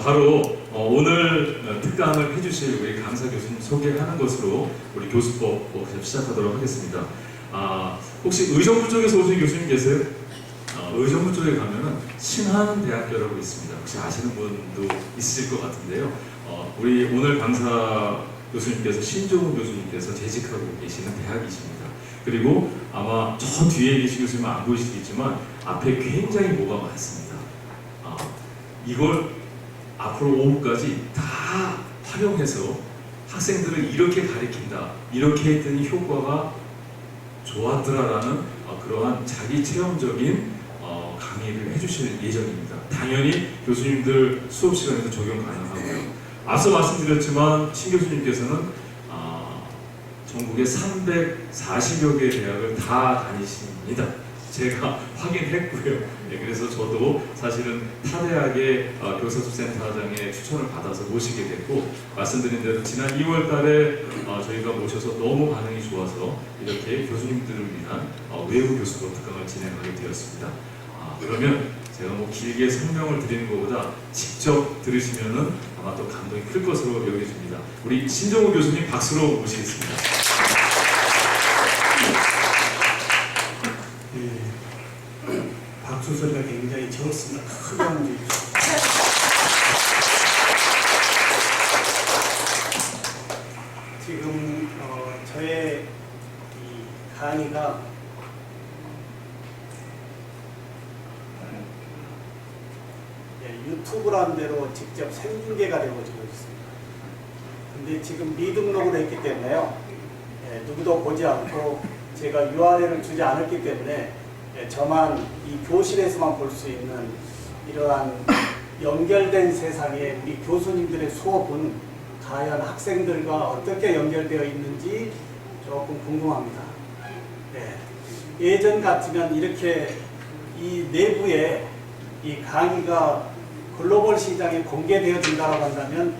바로 오늘 특강을 해주실 우리 강사 교수님 소개하는 것으로 우리 교수법 시작하도록 하겠습니다. 혹시 의정부 쪽에서 오신 교수님 계세요? 의정부 쪽에 가면은 신한대학교라고 있습니다. 혹시 아시는 분도 있으실 것 같은데요. 우리 오늘 강사 교수님께서 신종우 교수님께서 재직하고 계시는 대학이십니다. 그리고 아마 저 뒤에 계신 교수님은 안 보이시겠지만 앞에 굉장히 뭐가 많습니다. 이걸 앞으로 오후까지 다 활용해서 학생들을 이렇게 가르친다, 이렇게 했더니 효과가 좋았더라라는 그러한 자기 체험적인 강의를 해주실 예정입니다. 당연히 교수님들 수업 시간에도 적용 가능하고요. 앞서 말씀드렸지만 신 교수님께서는 전국의 340여 개의 대학을 다 다니십니다. 제가 확인했고요. 네, 그래서 저도 사실은 타 대학의 교사수센터장의 추천을 받아서 모시게 됐고, 말씀드린 대로 지난 2월 달에 저희가 모셔서 너무 반응이 좋아서 이렇게 교수님들을 위한 외부 교수로 특강을 진행하게 되었습니다. 그러면 제가 뭐 길게 설명을 드리는 것보다 직접 들으시면은 아마 또 감동이 클 것으로 여겨집니다. 우리 신종우 교수님 박수로 모시겠습니다. 박수 소리가 굉장히 적습니다. 크게 한번 주십시오. 지금 저의 이 강의가 유튜브라는 대로 직접 생중계가 되고 있습니다. 근데 지금 미등록을 했기 때문에요. 누구도 보지 않고 제가 URL을 주지 않았기 때문에 저만 이 교실에서만 볼 수 있는 이러한 연결된 세상에 우리 교수님들의 수업은 과연 학생들과 어떻게 연결되어 있는지 조금 궁금합니다. 예전 같으면 이렇게 이 내부에 이 강의가 글로벌 시장에 공개되어진다고 한다면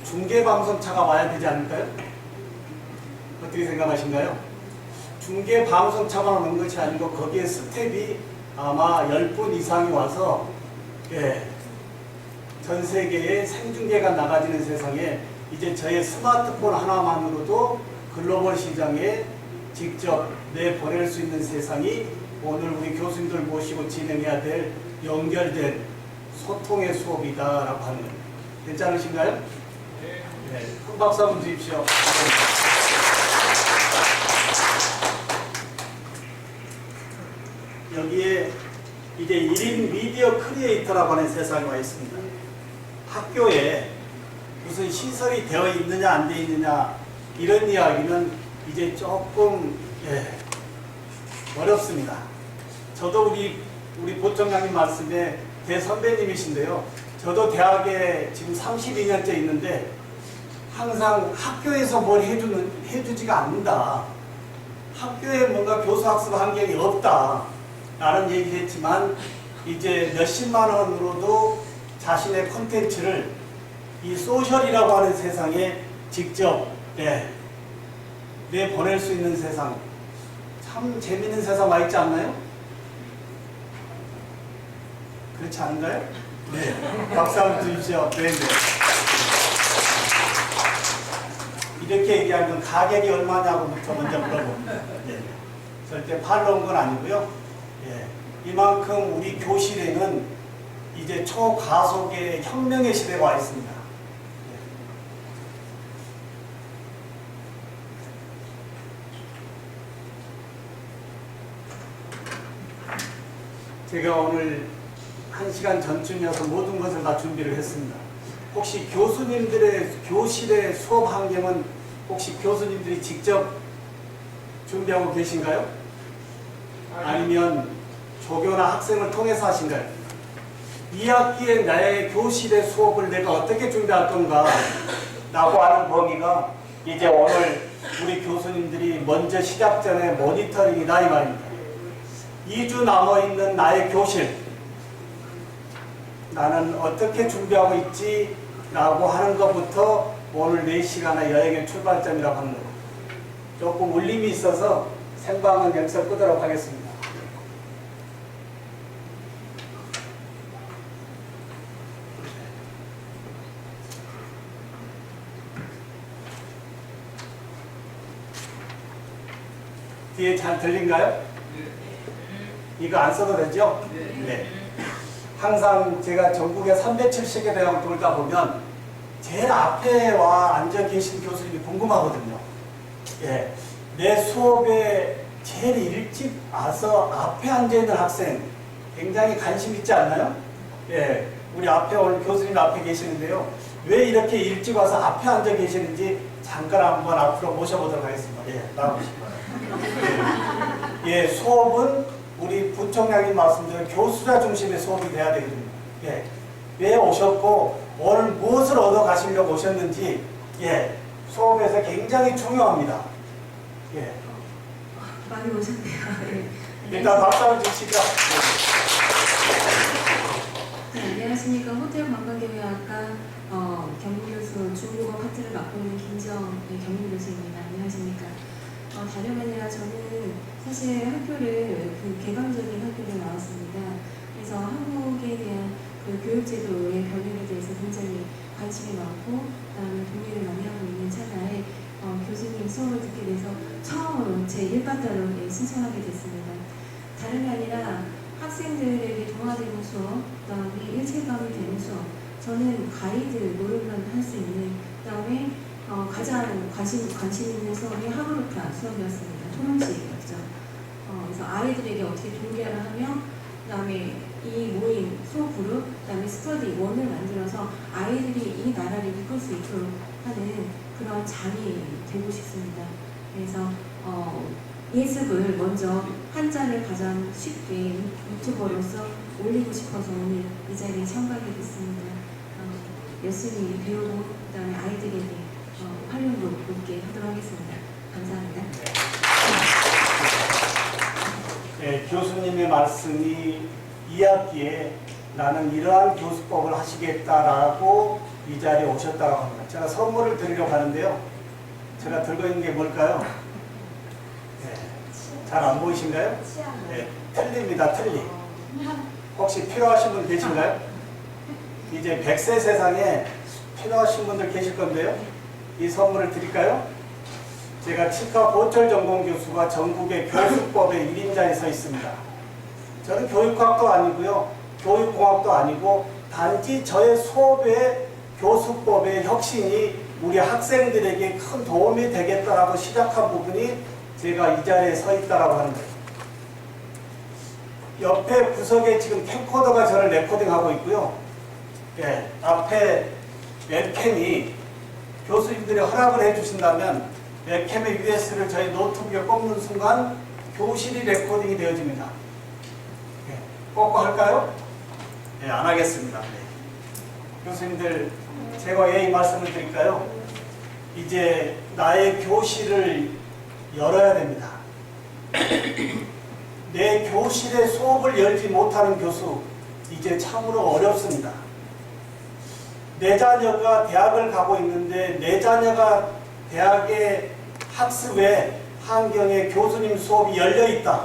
중계방송차가 와야 되지 않을까요? 어떻게 생각하신가요? 중계방송차만 오는 것이 아니고 거기에 스텝이 아마 10분 이상이 와서 전 세계에 생중계가 나가지는 세상에 이제 저의 스마트폰 하나만으로도 글로벌 시장에 직접 내보낼 수 있는 세상이 오늘 우리 교수님들 모시고 진행해야 될 연결된 소통의 수업이다라고 하는 겁니다. 괜찮으신가요? 네. 큰 박수 한번 주십시오. 여기에 이제 1인 미디어 크리에이터라고 하는 세상에 와 있습니다. 학교에 무슨 시설이 되어 있느냐 안 되어 있느냐 이런 이야기는 이제 조금 어렵습니다. 저도 우리 보청장님 말씀에 대선배님이신데요. 저도 대학에 지금 32년째 있는데 항상 학교에서 뭘 해주지가 않는다. 학교에 뭔가 교수학습 환경이 없다. 라는 얘기를 했지만 이제 몇십만 원으로도 자신의 콘텐츠를 이 소셜이라고 하는 세상에 직접 내보낼 수 있는 세상, 참 재밌는 세상 와 있지 않나요? 그렇지 않은가요? 네. 박수 한번 주십시오. 네. 이렇게 얘기하면 가격이 얼마냐고부터 먼저 물어봅니다. 절대 팔러 온 건 아니고요. 이만큼 우리 교실에는 이제 초가속의 혁명의 시대가 와 있습니다. 제가 오늘 1시간 전쯤이어서 모든 것을 다 준비를 했습니다. 혹시 교수님들의 교실의 수업 환경은 혹시 교수님들이 직접 준비하고 계신가요? 아니면 조교나 학생을 통해서 하신가요? 2학기에 나의 교실의 수업을 내가 어떻게 준비할 건가 라고 하는 범위가 이제 오늘 우리 교수님들이 먼저 시작 전에 모니터링이다 이 말입니다. 2주 남아있는 나의 교실, 나는 어떻게 준비하고 있지? 라고 하는 것부터 오늘 4시간의 여행의 출발점이라고 합니다. 조금 울림이 있어서 생방은 여기서 끄도록 하겠습니다. 뒤에 잘 들린가요? 이거 안 써도 되죠? 네. 항상 제가 전국에 370개 대학 돌다 보면 제일 앞에 와 앉아 계신 교수님이 궁금하거든요. 예. 내 수업에 제일 일찍 와서 앞에 앉아 있는 학생 굉장히 관심 있지 않나요? 예. 우리 앞에 오늘 교수님 앞에 계시는데요. 왜 이렇게 일찍 와서 앞에 앉아 계시는지 잠깐 한번 앞으로 모셔보도록 하겠습니다. 예. 나와보시고요. 예. 수업은 우리 부총장님 말씀대로 교수자 중심의 수업이 돼야 되거든요. 예. 왜 오셨고 오늘 무엇을 얻어 가시려고 오셨는지 예. 수업에서 굉장히 중요합니다. 예. 많이 오셨네요. 네. 일단 박수 한번 주시죠. 네, 안녕하십니까. 호텔 관광경영학과 경문교수 중국어 파트를 맡고 있는 김정 경문교수입니다. 안녕하십니까. 다름 아니라 저는 사실 학교를 개방적인 학교를 나왔습니다. 그래서 한국에 대한 그 교육제도의 변혁에 대해서 굉장히 관심이 많고 그다음에 동의를 많이 하고 있는 찰나에 교수님 수업을 듣게 돼서 처음으로 제 1파트로 신청하게 됐습니다. 다름이 아니라 학생들에게 동화되는 수업, 그다음에 일체감이 되는 수업, 저는 가이드 노릇만 할 수 있는, 그다음에 가장 관심 있는 수업이 하브루타 수업이었습니다. 토론식이었죠. 그래서 아이들에게 어떻게 동기화를 하며, 그다음에 이 모임, 수업 그룹, 그다음에 스터디 원을 만들어서 아이들이 이 나라를 이끌 수 있도록 하는 그런 장이 되고 싶습니다. 그래서 예습을 먼저 한자를 가장 쉽게 유튜버로서 올리고 싶어서 오늘 이 자리에 참가하게 됐습니다. 열심히 배우고 그다음에 아이들에게 활용도 높게 하도록 하겠습니다. 감사합니다. 네, 교수님의 말씀이 2학기에 나는 이러한 교수법을 하시겠다라고 이 자리에 오셨다고 합니다. 제가 선물을 드리려고 하는데요. 제가 들고 있는 게 뭘까요? 네, 잘 안 보이신가요? 네, 틀립니다. 틀리. 혹시 필요하신 분 계신가요? 이제 100세 세상에 필요하신 분들 계실 건데요. 이 선물을 드릴까요? 제가 치과 보철 전공 교수가 전국의 교수법의 1인자에 서 있습니다. 저는 교육학도 아니고요. 교육공학도 아니고 단지 저의 수업의 교수법의 혁신이 우리 학생들에게 큰 도움이 되겠다라고 시작한 부분이 제가 이 자리에 서 있다라고 하는 거예요. 옆에 구석에 지금 캠코더가 저를 레코딩하고 있고요. 예, 앞에 웹캠이 교수님들이 허락을 해주신다면 웹캠의 USB를 저희 노트북에 꼽는 순간 교실이 레코딩이 되어집니다. 예, 꽂고 할까요? 예, 안 하겠습니다. 네. 교수님들 제가 왜 이 말씀을 드릴까요? 이제 나의 교실을 열어야 됩니다. 내 교실에 수업을 열지 못하는 교수 이제 참으로 어렵습니다. 내 자녀가 대학을 가고 있는데 내 자녀가 대학의 학습에 환경에 교수님 수업이 열려있다.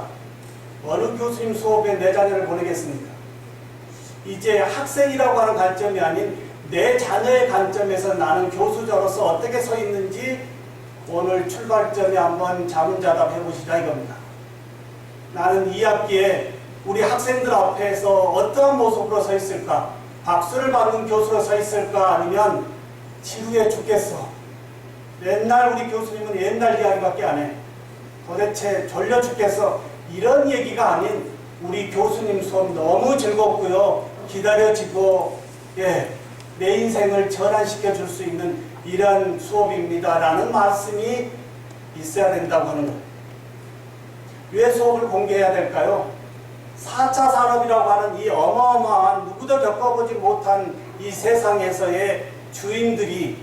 어느 교수님 수업에 내 자녀를 보내겠습니까? 이제 학생이라고 하는 관점이 아닌 내 자녀의 관점에서 나는 교수자로서 어떻게 서 있는지 오늘 출발점에 한번 자문자답 해보시자 이겁니다. 나는 2학기에 우리 학생들 앞에서 어떠한 모습으로 서 있을까? 박수를 받는 교수로 서 있을까? 아니면 지루해 죽겠어. 맨날 우리 교수님은 옛날 이야기밖에 안 해. 도대체 졸려 죽겠어. 이런 얘기가 아닌 우리 교수님 수업 너무 즐겁고요. 기다려지고 예, 내 인생을 전환시켜 줄 수 있는 이런 수업입니다. 라는 말씀이 있어야 된다고 하는 거예요. 왜 수업을 공개해야 될까요? 4차 산업이라고 하는 이 어마어마한 누구도 겪어보지 못한 이 세상에서의 주인들이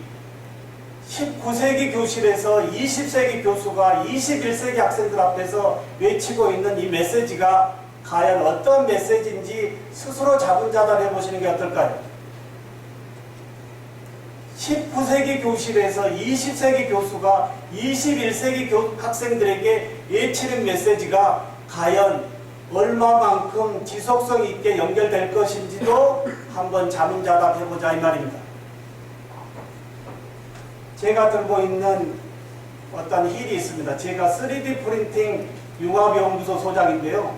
19세기 교실에서 20세기 교수가 21세기 학생들 앞에서 외치고 있는 이 메시지가 과연 어떤 메시지인지 스스로 자문자답해 보시는 게 어떨까요? 19세기 교실에서 20세기 교수가 21세기 학생들에게 외치는 메시지가 과연 얼마만큼 지속성 있게 연결될 것인지도 한번 자문자답해보자 이 말입니다. 제가 들고 있는 어떤 힐이 있습니다. 제가 3D 프린팅 융합연구소 소장인데요.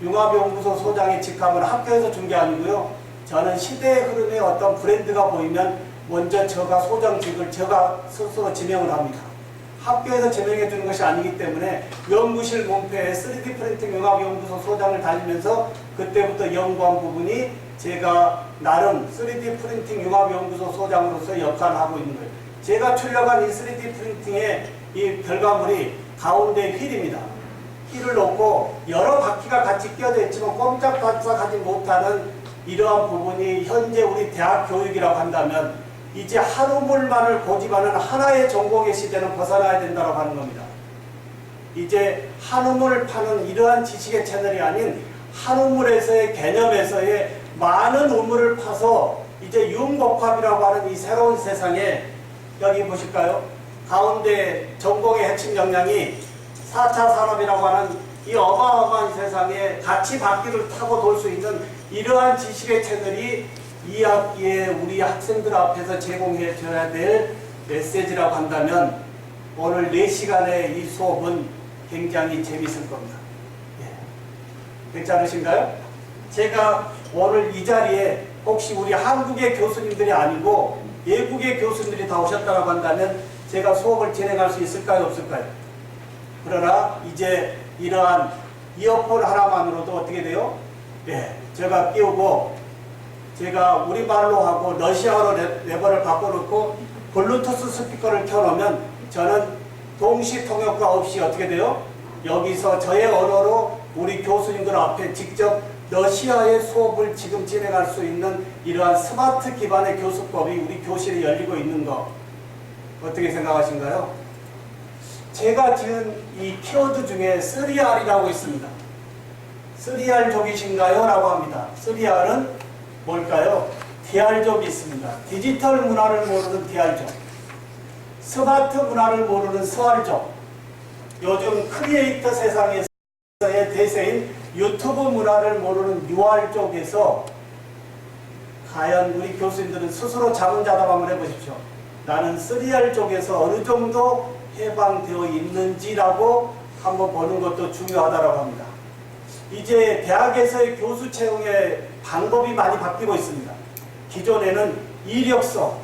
융합연구소 소장의 직함은 학교에서 준 게 아니고요. 저는 시대의 흐름에 어떤 브랜드가 보이면 먼저 제가 소장직을 제가 스스로 지명을 합니다. 학교에서 지명해 주는 것이 아니기 때문에 연구실 문패에 3D 프린팅 융합연구소 소장을 다니면서 그때부터 연구한 부분이 제가 나름 3D 프린팅 융합연구소 소장으로서 역할을 하고 있는 거예요. 제가 출력한 이 3D 프린팅의 이 결과물이 가운데 휠입니다. 휠을 놓고 여러 바퀴가 같이 끼어져 있지만 꼼짝달싹하지 못하는 이러한 부분이 현재 우리 대학 교육이라고 한다면 이제 한우물만을 고집하는 하나의 전공의 시대는 벗어나야 된다고 하는 겁니다. 이제 한우물 파는 이러한 지식의 채널이 아닌 한우물에서의 개념에서의 많은 우물을 파서 이제 융복합이라고 하는 이 새로운 세상에 여기 보실까요? 가운데 전공의 핵심 역량이 4차 산업이라고 하는 이 어마어마한 세상에 같이 바퀴를 타고 돌 수 있는 이러한 지식의 채널이 2학기에 우리 학생들 앞에서 제공해 줘야 될 메시지라고 한다면 오늘 4시간의 이 수업은 굉장히 재밌을 겁니다. 예. 괜찮으신가요? 제가 오늘 이 자리에 혹시 우리 한국의 교수님들이 아니고 외국의 교수님들이 다 오셨다고 한다면 제가 수업을 진행할 수 있을까요? 없을까요? 그러나 이제 이러한 이어폰 하나만으로도 어떻게 돼요? 예, 제가 끼우고 제가 우리말로 하고 러시아어로 레버를 바꿔놓고 블루투스 스피커를 켜놓으면 저는 동시 통역과 없이 어떻게 돼요? 여기서 저의 언어로 우리 교수님들 앞에 직접 러시아의 수업을 지금 진행할 수 있는 이러한 스마트 기반의 교수법이 우리 교실에 열리고 있는 거 어떻게 생각하신가요? 제가 지은 이 키워드 중에 3R이라고 있습니다. 3R족이신가요? 라고 합니다. 3R은 뭘까요? DR족이 있습니다. 디지털 문화를 모르는 DR족, 스마트 문화를 모르는 SR족, 요즘 크리에이터 세상에서의 대세인 유튜브 문화를 모르는 UR족에서 과연 우리 교수님들은 스스로 자문자답 한번 해보십시오. 나는 3R족에서 어느 정도 해방되어 있는지라고 한번 보는 것도 중요하다고 합니다. 이제 대학에서의 교수 채용의 방법이 많이 바뀌고 있습니다. 기존에는 이력서,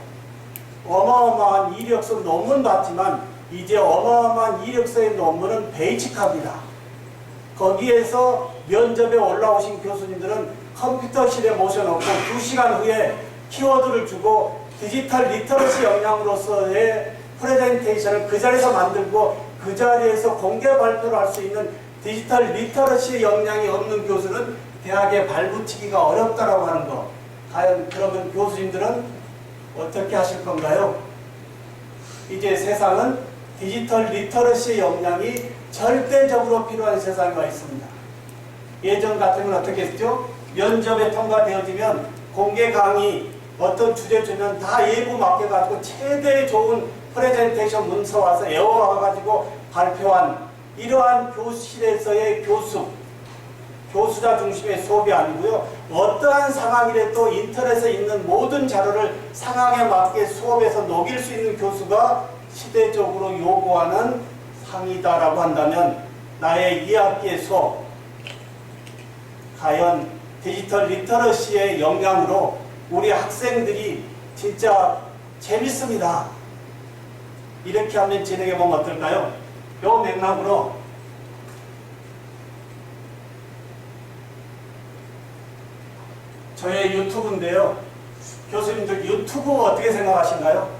어마어마한 이력서 논문 봤지만 이제 어마어마한 이력서의 논문은 베이직합니다. 거기에서 면접에 올라오신 교수님들은 컴퓨터실에 모셔놓고 2시간 후에 키워드를 주고 디지털 리터러시 역량으로서의 프레젠테이션을 그 자리에서 만들고 그 자리에서 공개 발표를 할 수 있는 디지털 리터러시 역량이 없는 교수는 대학에 발붙이기가 어렵다라고 하는 거. 과연 그러면 교수님들은 어떻게 하실 건가요? 이제 세상은 디지털 리터러시 역량이 절대적으로 필요한 세상에 와 있습니다. 예전 같으면 어떻게 했죠? 면접에 통과되어지면 공개 강의 어떤 주제 주면 다 예고 맡겨가지고 최대의 좋은 프레젠테이션 문서 와서 애워와가지고 발표한 이러한 교실에서의 교수자 중심의 수업이 아니고요. 어떠한 상황이라도 인터넷에 있는 모든 자료를 상황에 맞게 수업에서 녹일 수 있는 교수가 시대적으로 요구하는 상이다라고 한다면 나의 2학기의 수업 과연 디지털 리터러시의 역량으로 우리 학생들이 진짜 재밌습니다. 이렇게 하면 진행해보면 어떨까요? 요 맥락으로 저의 유튜브인데요. 교수님들 유튜브 어떻게 생각하신가요?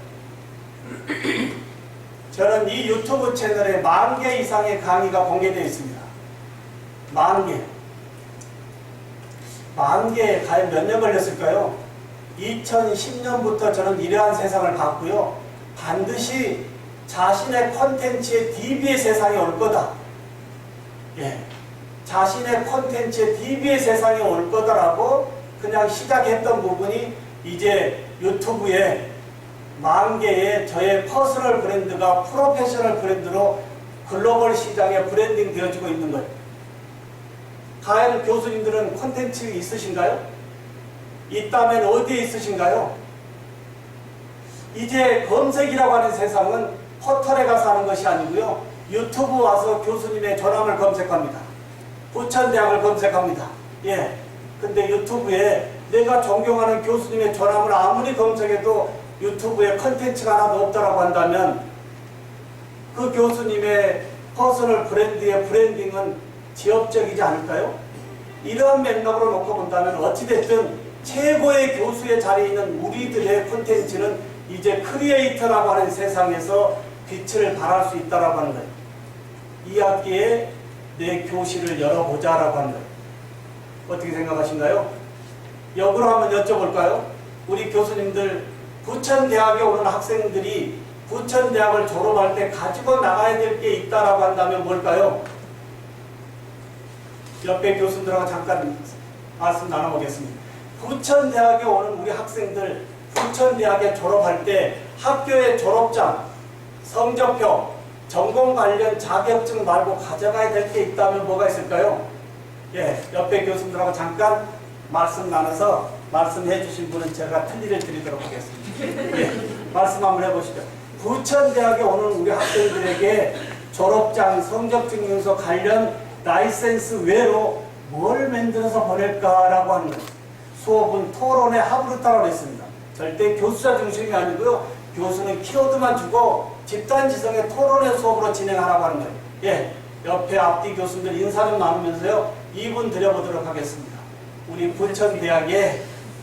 저는 이 유튜브 채널에 10,000개 이상의 강의가 공개되어 있습니다. 10,000개. 10,000개 과연 몇 년 걸렸을까요? 2010년부터 저는 이러한 세상을 봤고요. 반드시 자신의 콘텐츠의 DB의 세상이 올 거다. 예. 자신의 콘텐츠의 DB의 세상이 올 거다라고 그냥 시작했던 부분이 이제 유튜브에 10,000개의 저의 퍼스널 브랜드가 프로페셔널 브랜드로 글로벌 시장에 브랜딩 되어지고 있는 거예요. 과연 교수님들은 콘텐츠 있으신가요? 있다면 어디에 있으신가요? 이제 검색이라고 하는 세상은 포털에 가서 하는 것이 아니고요. 유튜브 와서 교수님의 전함을 검색합니다. 부천대학을 검색합니다. 예. 근데 유튜브에 내가 존경하는 교수님의 전함을 아무리 검색해도 유튜브에 컨텐츠가 하나도 없다라고 한다면 그 교수님의 퍼스널 브랜드의 브랜딩은 지엽적이지 않을까요? 이러한 맥락으로 놓고 본다면 어찌됐든 최고의 교수의 자리에 있는 우리들의 콘텐츠는 이제 크리에이터라고 하는 세상에서 빛을 발할 수 있다라고 하는 거예요. 이 학기에 내 교실을 열어보자라고 하는 거예요. 어떻게 생각하신가요? 역으로 한번 여쭤볼까요? 우리 교수님들 부천대학에 오는 학생들이 부천대학을 졸업할 때 가지고 나가야 될 게 있다라고 한다면 뭘까요? 옆에 교수들하고 잠깐 말씀 나눠보겠습니다. 부천대학에 오는 우리 학생들 부천대학에 졸업할 때 학교의 졸업장, 성적표, 전공 관련 자격증 말고 가져가야 될 게 있다면 뭐가 있을까요? 예, 옆에 교수들하고 잠깐 말씀 나눠서 말씀해 주신 분은 제가 틀리를 드리도록 하겠습니다. 예, 말씀 한번 해보시죠. 부천대학에 오는 우리 학생들에게 졸업장, 성적증명서 관련 라이센스 외로 뭘 만들어서 보낼까라고 하는 거예요. 수업은 토론의 합으로 했습니다. 절대 교수자 중심이 아니고요. 교수는 키워드만 주고 집단지성의 토론의 수업으로 진행하라고 하는 거예요. 예, 옆에 앞뒤 교수들 인사 좀 나누면서요. 2분 드려보도록 하겠습니다. 우리 부천대학의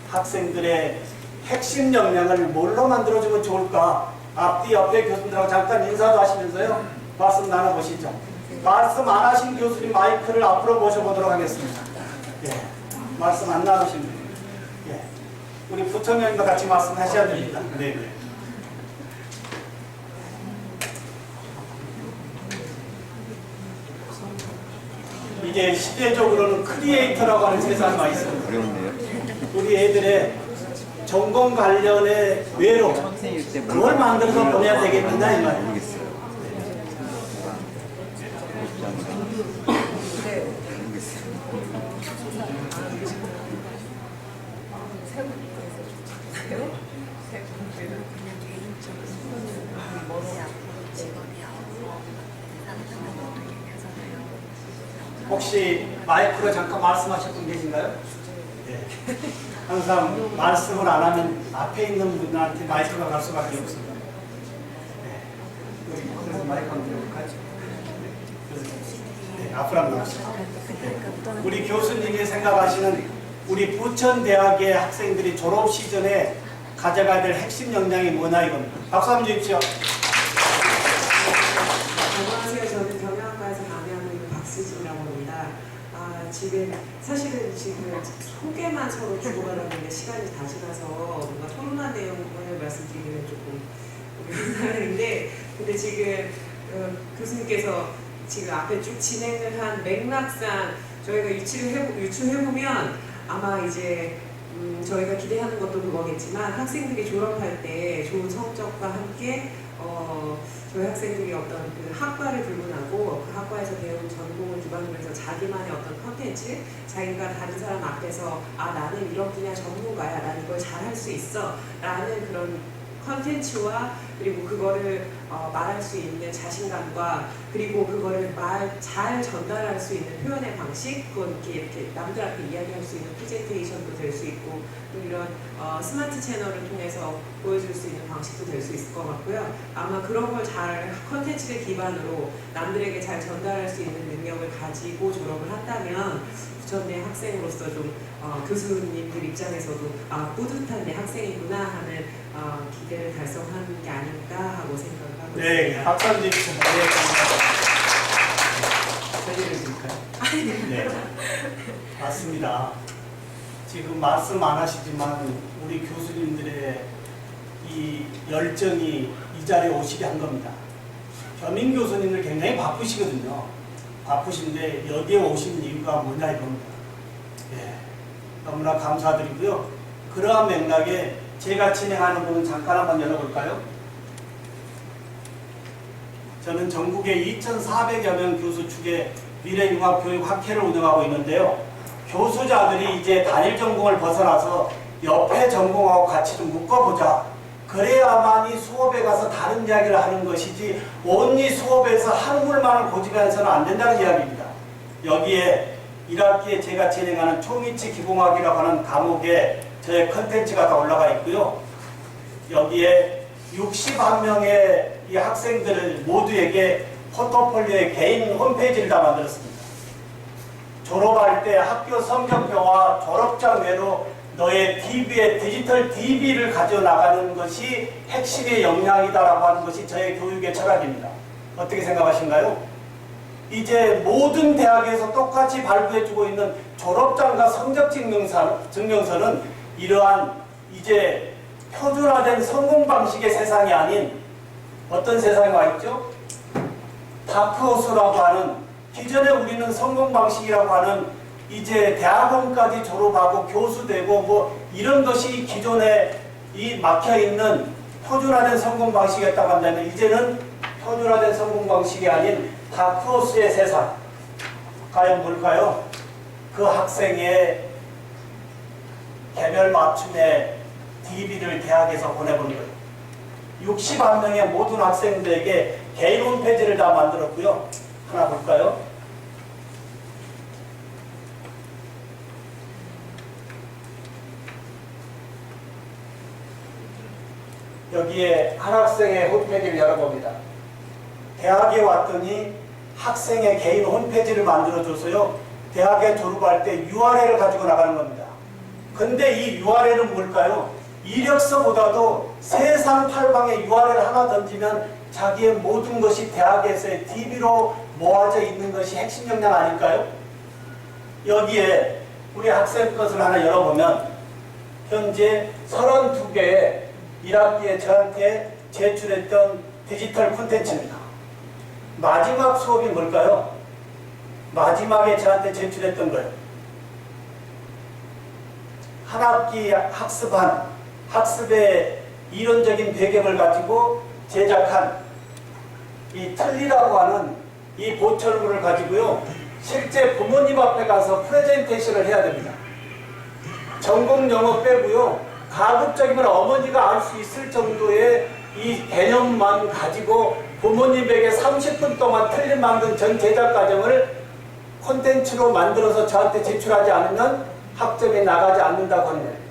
학생들의 핵심 역량을 뭘로 만들어주면 좋을까? 앞뒤 옆에 교수들하고 잠깐 인사도 하시면서요. 말씀 나눠보시죠. 말씀 안 하신 교수님 마이크를 앞으로 모셔보도록 하겠습니다. 예, 말씀 안 나누신 분. 예, 우리 부천장님과 같이 말씀하셔야 됩니다. 네. 이제 시대적으로는 크리에이터라고 하는 세상이 많이 있습니다. 우리 애들의 전공 관련의 외로 그걸 만들어서 보내야 되겠느냐 이 말이에요. 혹시 마이크로 잠깐 말씀하실 분 계신가요? 네. 항상 말씀을 안 하면 앞에 있는 분한테 마이크가 갈 수밖에 없습니다. 네. 그래서 마이크 한번 들어볼까요? 네, 앞으로 한번 합시다. 네. 우리 교수님이 생각하시는 우리 부천대학의 학생들이 졸업 시즌에 가져가야 될 핵심 역량이 뭐냐 이겁니다. 박수 한번 주십시오. 안녕하세요. 저는 경영학과에서 강의하고 있는 박수진이라고 합니다. 지금 사실은 지금 소개만 서로 주고받았는데 시간이 다 지나서 뭔가 토론한 내용을 말씀드리기는 조금 하는데 근데 지금 교수님께서 지금 앞에 쭉 진행을 한 맥락상 저희가 유추해보면 아마 이제 저희가 기대하는 것도 그거겠지만 학생들이 졸업할 때 좋은 성적과 함께 저희 학생들이 어떤 그 학과를 불문하고 그 학과에서 배운 전공을 기반으로 해서 자기만의 어떤 컨텐츠, 자기가 다른 사람 앞에서 나는 이런 분야 전문가야, 난 이걸 잘할 수 있어 라는 그런 컨텐츠와 그리고 그거를 말할 수 있는 자신감과 그리고 그거를 잘 전달할 수 있는 표현의 방식, 그건 이렇게 남들한테 이야기할 수 있는 프레젠테이션도 될 수 있고 또 이런 스마트 채널을 통해서 보여줄 수 있는 방식도 될 수 있을 것 같고요. 아마 그런 걸 잘 컨텐츠를 기반으로 남들에게 잘 전달할 수 있는 능력을 가지고 졸업을 한다면 부천대 학생으로서 좀 교수님들 입장에서도 뿌듯한 내 학생이구나 하는 기대를 달성하는 게 아닐까 하고 생각을 하고 있습니다. 네, 박수 한번 주십시오. 세계를 드릴까요? 네, 맞습니다. 지금 말씀 안 하시지만 우리 교수님들의 이 열정이 이 자리에 오시게 한 겁니다. 겸임 교수님들 굉장히 바쁘시거든요. 바쁘신데 여기에 오신 이유가 뭐냐 이겁니다. 예, 너무나 감사드리고요. 그러한 맥락에 제가 진행하는 부분 잠깐 한번 열어볼까요? 저는 전국의 2,400여 명 교수 축의 미래융합교육학회를 운영하고 있는데요. 교수자들이 이제 단일 전공을 벗어나서 옆에 전공하고 같이 좀 묶어보자. 그래야만이 수업에 가서 다른 이야기를 하는 것이지 온리 수업에서 한국말만 고집해서는 안 된다는 이야기입니다. 여기에 1학기에 제가 진행하는 초미치 기공학이라고 하는 과목에 저의 컨텐츠가 다 올라가 있고요. 여기에 61명의 이 학생들을 모두에게 포트폴리오의 개인 홈페이지를 다 만들었습니다. 졸업할 때 학교 성적표와 졸업장 외로 너의 DB의 디지털 DB를 가져나가는 것이 핵심의 역량이다라고 하는 것이 저의 교육의 철학입니다. 어떻게 생각하신가요? 이제 모든 대학에서 똑같이 발부해주고 있는 졸업장과 성적 증명서는 이러한 이제 표준화된 성공 방식의 세상이 아닌 어떤 세상에 와 있죠? 다크호스라고 하는 기존에 우리는 성공 방식이라고 하는 이제 대학원까지 졸업하고 교수 되고 뭐 이런 것이 기존에 이 막혀 있는 표준화된 성공 방식이었다고 한다면 이제는 표준화된 성공 방식이 아닌 다크호스의 세상. 과연 뭘까요? 그 학생의 개별 맞춤의 DB를 대학에서 보내본 거예요. 61명의 모든 학생들에게 개인 홈페이지를 다 만들었고요. 하나 볼까요? 여기에 한 학생의 홈페이지를 열어봅니다. 대학에 왔더니 학생의 개인 홈페이지를 만들어줘서요. 대학에 졸업할 때 URL을 가지고 나가는 겁니다. 근데 이 URL은 뭘까요? 이력서보다도 세상 팔방에 URL 하나 던지면 자기의 모든 것이 대학에서의 DB로 모아져 있는 것이 핵심 역량 아닐까요? 여기에 우리 학생 것을 하나 열어보면 현재 32개의 1학기에 저한테 제출했던 디지털 콘텐츠입니다. 마지막 수업이 뭘까요? 마지막에 저한테 제출했던 거예요. 한 학기 학습의 이론적인 배경을 가지고 제작한 이 틀리라고 하는 이 보철물을 가지고요. 실제 부모님 앞에 가서 프레젠테이션을 해야 됩니다. 전공 영어 빼고요. 가급적이면 어머니가 알 수 있을 정도의 이 개념만 가지고 부모님에게 30분 동안 틀린 만든 전 제작 과정을 콘텐츠로 만들어서 저한테 제출하지 않으면 학점에 나가지 않는다고 하는 거예요.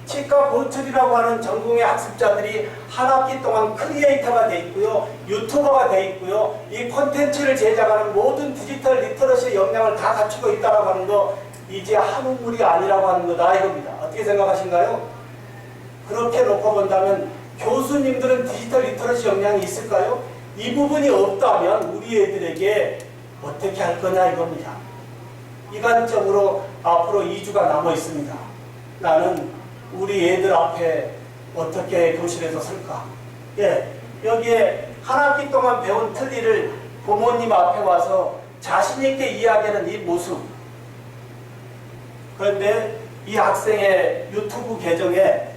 치과 보철이라고 하는 전공의 학습자들이 한 학기 동안 크리에이터가 돼 있고요. 유튜버가 돼 있고요. 이 콘텐츠를 제작하는 모든 디지털 리터러시 역량을 다 갖추고 있다고 하는 거 이제 한우물이 아니라고 하는 거다 이겁니다. 어떻게 생각하신가요? 그렇게 놓고 본다면 교수님들은 디지털 리터러시 역량이 있을까요? 이 부분이 없다면 우리 애들에게 어떻게 할 거냐 이겁니다. 이 관점으로 앞으로 2주가 남아 있습니다. 나는 우리 애들 앞에 어떻게 교실에서 설까? 예, 여기에 한 학기 동안 배운 틀리를 부모님 앞에 와서 자신있게 이야기하는 이 모습. 그런데 이 학생의 유튜브 계정에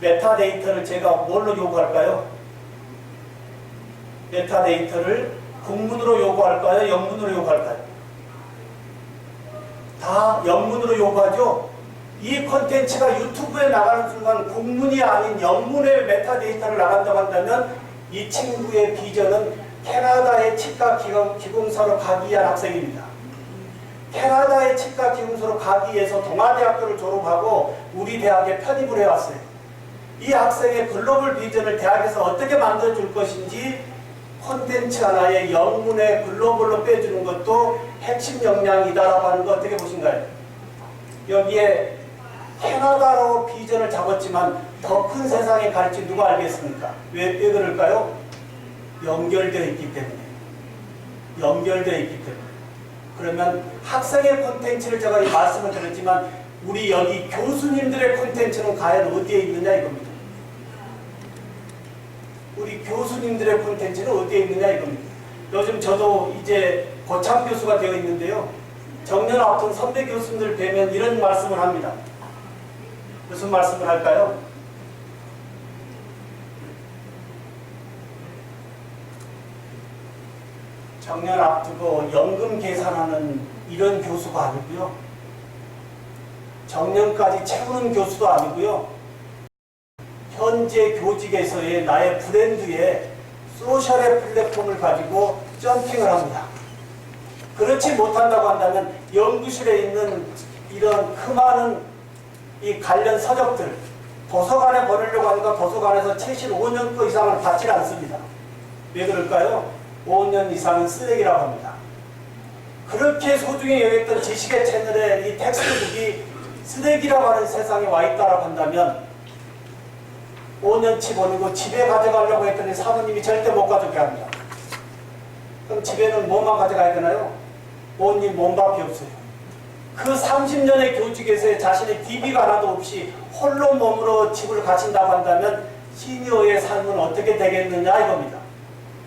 메타데이터를 제가 뭘로 요구할까요? 메타데이터를 국문으로 요구할까요? 영문으로 요구할까요? 다 영문으로 요구하죠? 이 콘텐츠가 유튜브에 나가는 순간 국문이 아닌 영문의 메타데이터를 나간다고 한다면 이 친구의 비전은 캐나다의 치과 기공사로 가기 위한 학생입니다. 캐나다의 치과 기공사로 가기 위해서 동아대학교를 졸업하고 우리 대학에 편입을 해왔어요. 이 학생의 글로벌 비전을 대학에서 어떻게 만들어줄 것인지 콘텐츠 하나의 영문의 글로벌로 빼주는 것도 핵심 역량이다라고 하는 거 어떻게 보신가요? 여기에 캐나다로 비전을 잡았지만 더 큰 세상에 갈지 누가 알겠습니까? 왜 그럴까요? 연결되어 있기 때문에. 연결되어 있기 때문에. 그러면 학생의 콘텐츠를 제가 이 말씀을 드렸지만 우리 여기 교수님들의 콘텐츠는 과연 어디에 있느냐 이겁니다. 우리 교수님들의 콘텐츠는 어디에 있느냐 이겁니다. 요즘 저도 이제 고참 교수가 되어 있는데요. 정년 앞둔 선배 교수님들 뵈면 이런 말씀을 합니다. 무슨 말씀을 할까요? 정년 앞두고 연금 계산하는 이런 교수가 아니고요. 정년까지 채우는 교수도 아니고요. 현재 교직에서의 나의 브랜드에 소셜의 플랫폼을 가지고 점핑을 합니다. 그렇지 못한다고 한다면 연구실에 있는 이런 그 많은 이 관련 서적들 도서관에 보내려고 하니까 도서관에서 최실 5년 거 이상을 받지 않습니다. 왜 그럴까요? 5년 이상은 쓰레기라고 합니다. 그렇게 소중히 여겼던 지식의 채널에 이 텍스트북이 쓰레기라고 하는 세상에 와 있다고 한다면 5년치 보내고 집에 가져가려고 했더니 사모님이 절대 못 가져게 합니다. 그럼 집에는 뭐만 가져가야 되나요? 온님 몸밥이 없어요. 그 30년의 교직에서의 자신의 DB가 하나도 없이 홀로 몸으로 집을 가진다고 한다면 시니어의 삶은 어떻게 되겠느냐 이겁니다.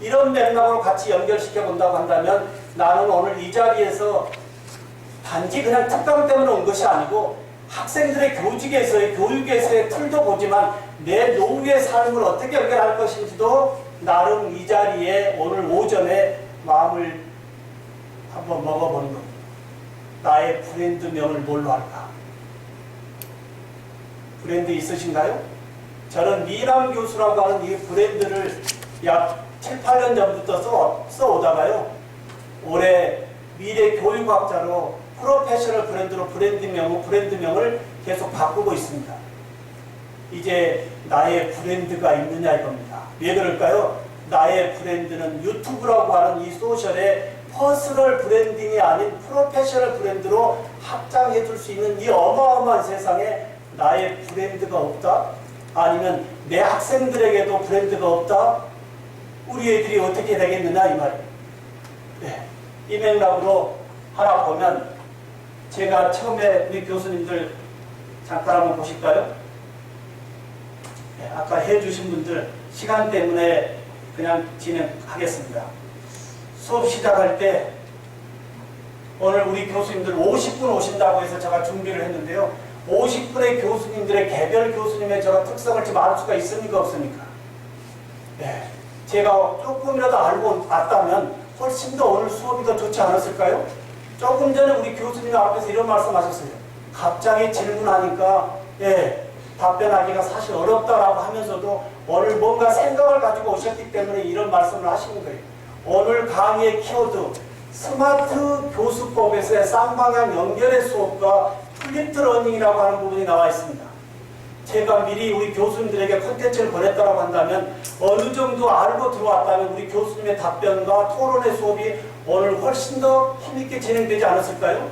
이런 맥락으로 같이 연결시켜 본다고 한다면 나는 오늘 이 자리에서 단지 그냥 특강 때문에 온 것이 아니고 학생들의 교직에서의 교육에서의 틀도 보지만 내 노후의 삶을 어떻게 연결할 것인지도 나름 이 자리에 오늘 오전에 마음을 한번 먹어보는 겁니다. 나의 브랜드명을 뭘로 할까? 브랜드 있으신가요? 저는 미남 교수라고 하는 이 브랜드를 약 7, 8년 전부터 써오다가요. 올해 미래 교육학자로 프로페셔널 브랜드로 브랜드명을 계속 바꾸고 있습니다. 이제 나의 브랜드가 있느냐 이겁니다. 왜 그럴까요? 나의 브랜드는 유튜브라고 하는 이 소셜의 퍼스널 브랜딩이 아닌 프로페셔널 브랜드로 확장해 줄 수 있는 이 어마어마한 세상에 나의 브랜드가 없다? 아니면 내 학생들에게도 브랜드가 없다? 우리 애들이 어떻게 되겠느냐 이 말이에요. 네. 이 맥락으로 하나 보면 제가 처음에 우리 교수님들 잠깐 한번 보실까요? 네, 아까 해주신 분들 시간 때문에 그냥 진행하겠습니다. 수업 시작할 때 오늘 우리 교수님들 50분 오신다고 해서 제가 준비를 했는데요. 50분의 교수님들의 개별 교수님의 제가 특성을 지금 알 수가 있습니까 없습니까? 네. 제가 조금이라도 알고 왔다면 훨씬 더 오늘 수업이 더 좋지 않았을까요? 조금 전에 우리 교수님 앞에서 이런 말씀하셨어요. 갑자기 질문하니까 답변하기가 사실 어렵다라고 하면서도 오늘 뭔가 생각을 가지고 오셨기 때문에 이런 말씀을 하시는 거예요. 오늘 강의의 키워드 스마트 교수법에서의 쌍방향 연결의 수업과 플립드 러닝이라고 하는 부분이 나와 있습니다. 제가 미리 우리 교수님들에게 콘텐츠를 보냈다고 한다면 어느 정도 알고 들어왔다면 우리 교수님의 답변과 토론의 수업이 오늘 훨씬 더 힘있게 진행되지 않았을까요?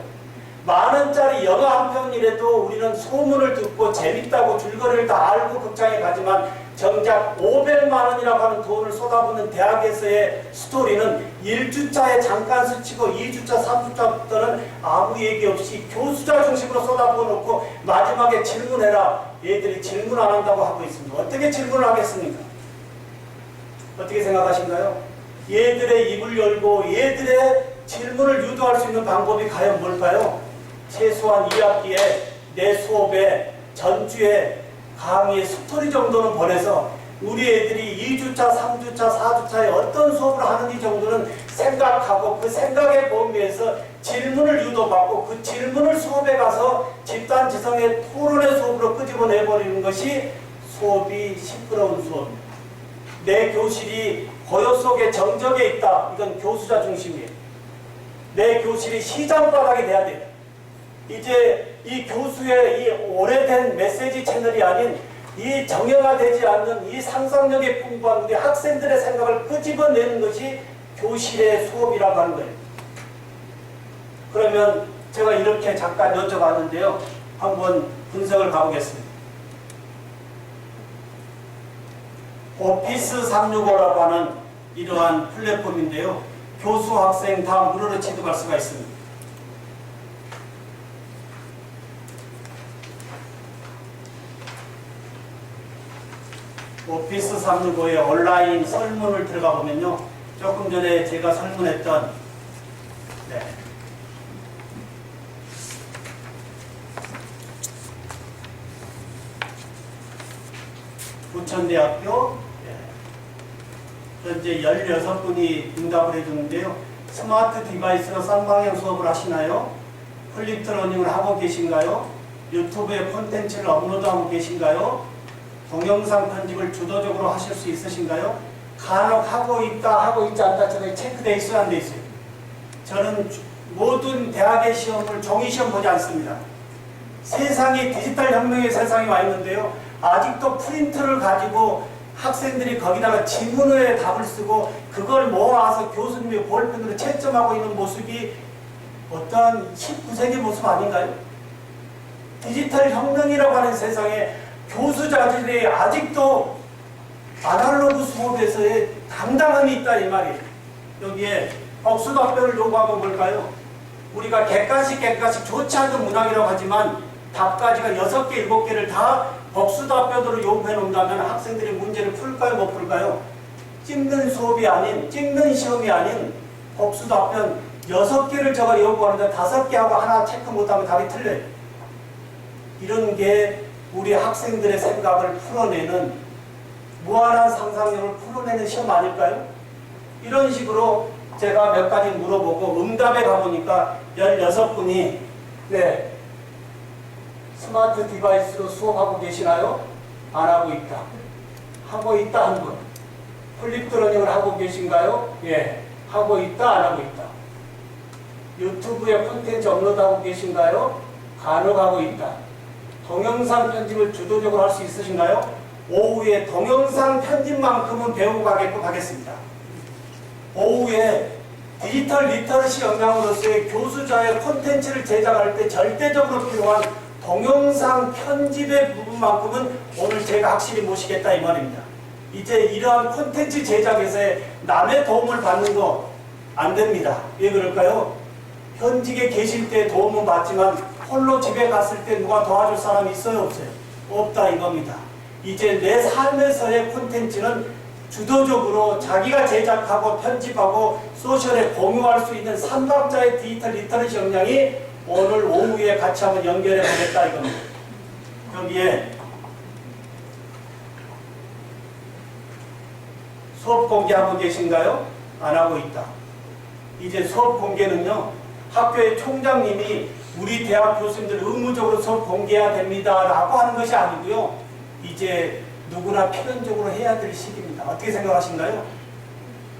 만원짜리 영어 한 편이라도 우리는 소문을 듣고 재밌다고 줄거리를 다 알고 극장에 가지만 정작 500만 원이라고 하는 돈을 쏟아붓는 대학에서의 스토리는 1주차에 잠깐 스치고 2주차, 3주차부터는 아무 얘기 없이 교수자 중심으로 쏟아부어놓고 마지막에 질문해라. 얘들이 질문 안 한다고 하고 있습니다. 어떻게 질문을 하겠습니까? 어떻게 생각하신가요? 얘들의 입을 열고 얘들의 질문을 유도할 수 있는 방법이 과연 뭘까요? 최소한 2학기에 내 수업에 전주에 강의의 스토리 정도는 보내서 우리 애들이 2주차, 3주차, 4주차에 어떤 수업을 하는지 정도는 생각하고 그 생각의 범위에서 질문을 유도받고 그 질문을 수업에 가서 집단지성의 토론의 수업으로 끄집어내버리는 것이 수업이 시끄러운 수업입니다. 내 교실이 고요 속에 정적에 있다. 이건 교수자 중심이에요. 내 교실이 시장바닥이 돼야 돼요. 이제 이 교수의 이 오래된 메시지 채널이 아닌 이 정형화되지 않는 이 상상력이 풍부한 우리 학생들의 생각을 끄집어내는 것이 교실의 수업이라고 하는 거예요. 그러면 제가 이렇게 잠깐 여쭤봤는데요. 한번 분석을 가보겠습니다. 오피스 365라고 하는 이러한 플랫폼인데요. 교수, 학생 다 무료로 취득할 수가 있습니다. 오피스 365의 온라인 설문을 들어가 보면요. 조금 전에 제가 설문했던 부천대학교 현재 16분이 응답을 해주는데요. 스마트 디바이스로 쌍방향 수업을 하시나요? 플립드 러닝을 하고 계신가요? 유튜브에 콘텐츠를 업로드하고 계신가요? 동영상 편집을 주도적으로 하실 수 있으신가요? 간혹 하고 있다, 하고 있지 않다, 저게 체크돼 있어야 안 돼 있어요. 저는 모든 대학의 시험을 종이 시험 보지 않습니다. 세상이 디지털 혁명의 세상이 와 있는데요. 아직도 프린터를 가지고 학생들이 거기다가 지문의 답을 쓰고 그걸 모아서 교수님이 볼펜으로 채점하고 있는 모습이 어떠한 19세기 모습 아닌가요? 디지털 혁명이라고 하는 세상에 교수자들이 아직도 아날로그 수업에서의 당당함이 있다 이 말이에요. 여기에 복수답변을 요구하면 뭘까요? 우리가 객관식 좋지 않은 문항이라고 하지만 답가지가 6개, 7개를 다 복수답변으로 요구해 놓는다면 학생들이 문제를 풀까요? 못 풀까요? 찍는 수업이 아닌, 찍는 시험이 아닌 복수답변 6개를 제가 요구하는데 5개 하고 하나 체크 못하면 답이 틀려요. 이런 게 우리 학생들의 생각을 풀어내는 무한한 상상력을 풀어내는 시험 아닐까요? 이런 식으로 제가 몇 가지 물어보고 응답에 가보니까 16분이 네, 스마트 디바이스로 수업하고 계시나요? 안 하고 있다. 하고 있다 한 분. 플립드러닝을 하고 계신가요? 예. 하고 있다 안 하고 있다. 유튜브에 콘텐츠 업로드하고 계신가요? 간혹하고 있다. 동영상 편집을 주도적으로 할 수 있으신가요? 오후에 동영상 편집만큼은 배우고 가겠습니다. 오후에 디지털 리터러시 역량으로서의 교수자의 콘텐츠를 제작할 때 절대적으로 필요한 동영상 편집의 부분만큼은 오늘 제가 확실히 모시겠다 이 말입니다. 이제 이러한 콘텐츠 제작에서의 남의 도움을 받는 거 안 됩니다. 왜 그럴까요? 현직에 계실 때 도움은 받지만 홀로 집에 갔을 때 누가 도와줄 사람이 있어요? 없어요? 없다 이겁니다. 이제 내 삶에서의 콘텐츠는 주도적으로 자기가 제작하고 편집하고 소셜에 공유할 수 있는 삼박자의 디지털 리터러시 역량이 오늘 오후에 같이 한번 연결해 보겠다 이겁니다. 여기에 수업 공개하고 계신가요? 안 하고 있다. 이제 수업 공개는요, 학교의 총장님이 우리 대학 교수님들 의무적으로 수업 공개해야 됩니다 라고 하는 것이 아니고요, 이제 누구나 필연적으로 해야 될 시기입니다. 어떻게 생각하신가요?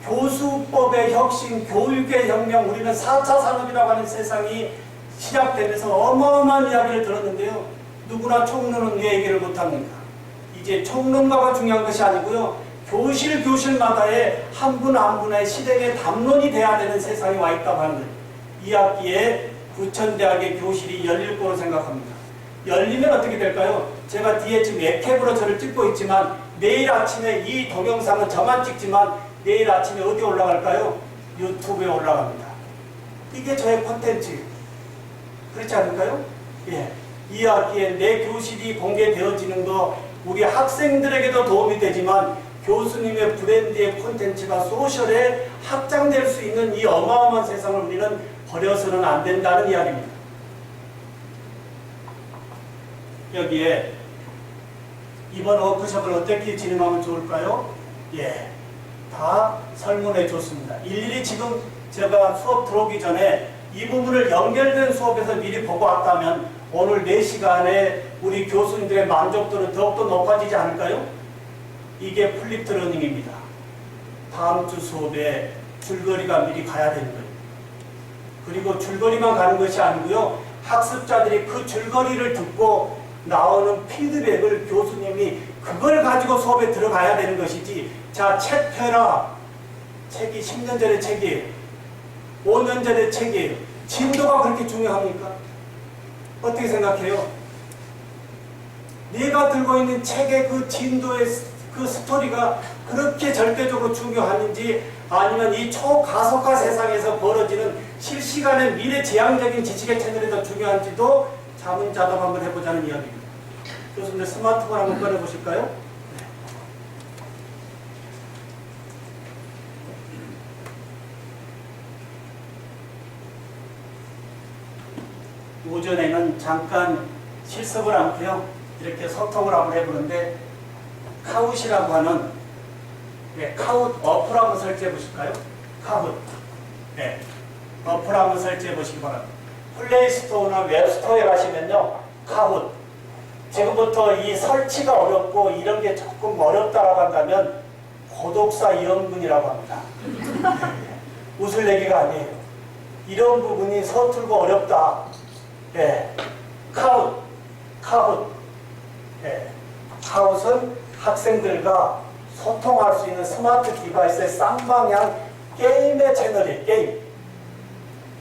교수법의 혁신, 교육의 혁명, 우리는 4차 산업이라고 하는 세상이 시작되면서 어마어마한 이야기를 들었는데요. 누구나 총론은 왜 얘기를 못합니까? 이제 총론가가 중요한 것이 아니고요. 교실마다의 한 분 한 분의 실행의 담론이 돼야 되는 세상이 와 있다고 하는 거예요. 이 학기에 부천대학의 교실이 열릴 거로 생각합니다. 열리면 어떻게 될까요? 제가 뒤에 지금 웹캠으로 저를 찍고 있지만 내일 아침에 이 동영상은 저만 찍지만 내일 아침에 어디 올라갈까요? 유튜브에 올라갑니다. 이게 저의 콘텐츠. 그렇지 않을까요? 예. 이 학기에 내 교실이 공개되어지는 거 우리 학생들에게도 도움이 되지만 교수님의 브랜드의 콘텐츠가 소셜에 확장될 수 있는 이 어마어마한 세상을 우리는 버려서는 안 된다는 이야기입니다. 여기에 이번 워크숍을 어떻게 진행하면 좋을까요? 예, 다 설문해 줬습니다. 일일이 지금 제가 수업 들어오기 전에 이 부분을 연결된 수업에서 미리 보고 왔다면 오늘 4시간에 우리 교수님들의 만족도는 더욱더 높아지지 않을까요? 이게 플립드러닝입니다. 다음 주 수업에 줄거리가 미리 가야 되는 거예요. 그리고 줄거리만 가는 것이 아니고요, 학습자들이 그 줄거리를 듣고 나오는 피드백을 교수님이 그걸 가지고 수업에 들어가야 되는 것이지, 자, 책 펴라. 책이 10년 전의 책이에요. 5년 전의 책이에요. 진도가 그렇게 중요합니까? 어떻게 생각해요? 네가 들고 있는 책의 그 진도의 그 스토리가 그렇게 절대적으로 중요한지, 아니면 이 초가속화 세상에서 벌어지는 실시간의 미래지향적인 지식의 채널이 더 중요한지도 자문자답 한번 해보자는 이야기입니다. 교수님들 스마트폰 한번 꺼내보실까요? 네. 오전에는 잠깐 실습을 않고요, 이렇게 소통을 한번 해보는데, 카웃이라고 하는, 네, 카웃 어플 한번 설치해 보실까요? 카웃. 네, 어플 한번 설치해 보시기 바랍니다. 플레이스토어나 웹스토어에 가시면요, 카웃. 지금부터 이 설치가 어렵고 이런 게 조금 어렵다고 한다면 고독사 이원근이라고 합니다. 웃을 얘기가 아니에요. 이런 부분이 서툴고 어렵다. 예. 카웃. 예. 카웃은 학생들과 소통할 수 있는 스마트 디바이스의 쌍방향 게임의 채널이에요. 게임.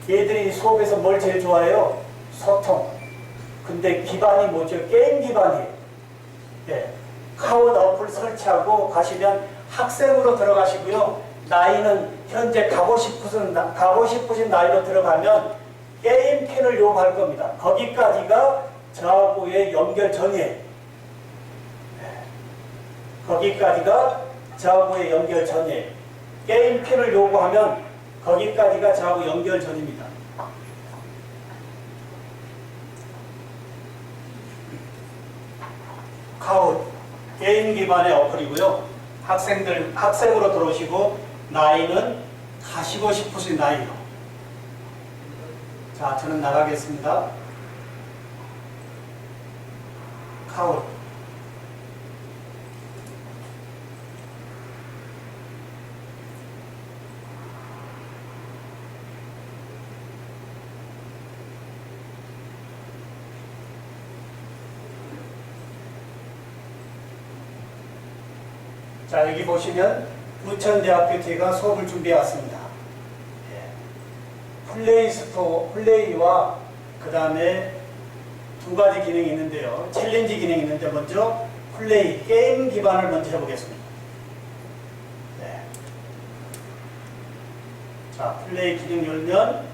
얘들이 수업에서 뭘 제일 좋아해요? 소통. 근데 기반이 뭐죠? 게임 기반이에요. 예. 카웃 어플 설치하고 가시면 학생으로 들어가시고요. 나이는 현재 가고 싶으신 나이로 들어가면 게임 핀을 요구할 겁니다. 거기까지가 저하고의 연결 전이에요. 거기까지가 저하고의 연결 전이에요. 게임 핀을 요구하면 거기까지가 저하고 연결 전입니다. 카웃 게임 기반의 어플이고요. 학생으로 들어오시고 나이는 가시고 싶으신 나이로. 자, 저는 나가겠습니다. 카웃. 자, 여기 보시면 부천대학교 제가 수업을 준비해 왔습니다. 플레이와 그 다음에 두 가지 기능이 있는데요. 챌린지 기능이 있는데 먼저 플레이, 게임 기반을 먼저 해보겠습니다. 네. 자, 플레이 기능 열면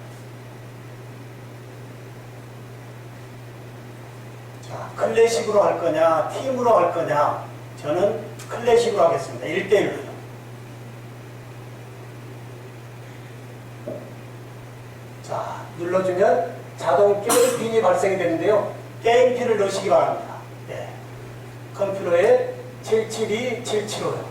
자, 클래식으로 할 거냐, 팀으로 할 거냐. 저는 클래식으로 하겠습니다. 1대1로요. 자, 눌러주면 자동 게임 핀이 발생이 되는데요. 게임 핀을 넣으시기 바랍니다. 네. 컴퓨터에 772775요.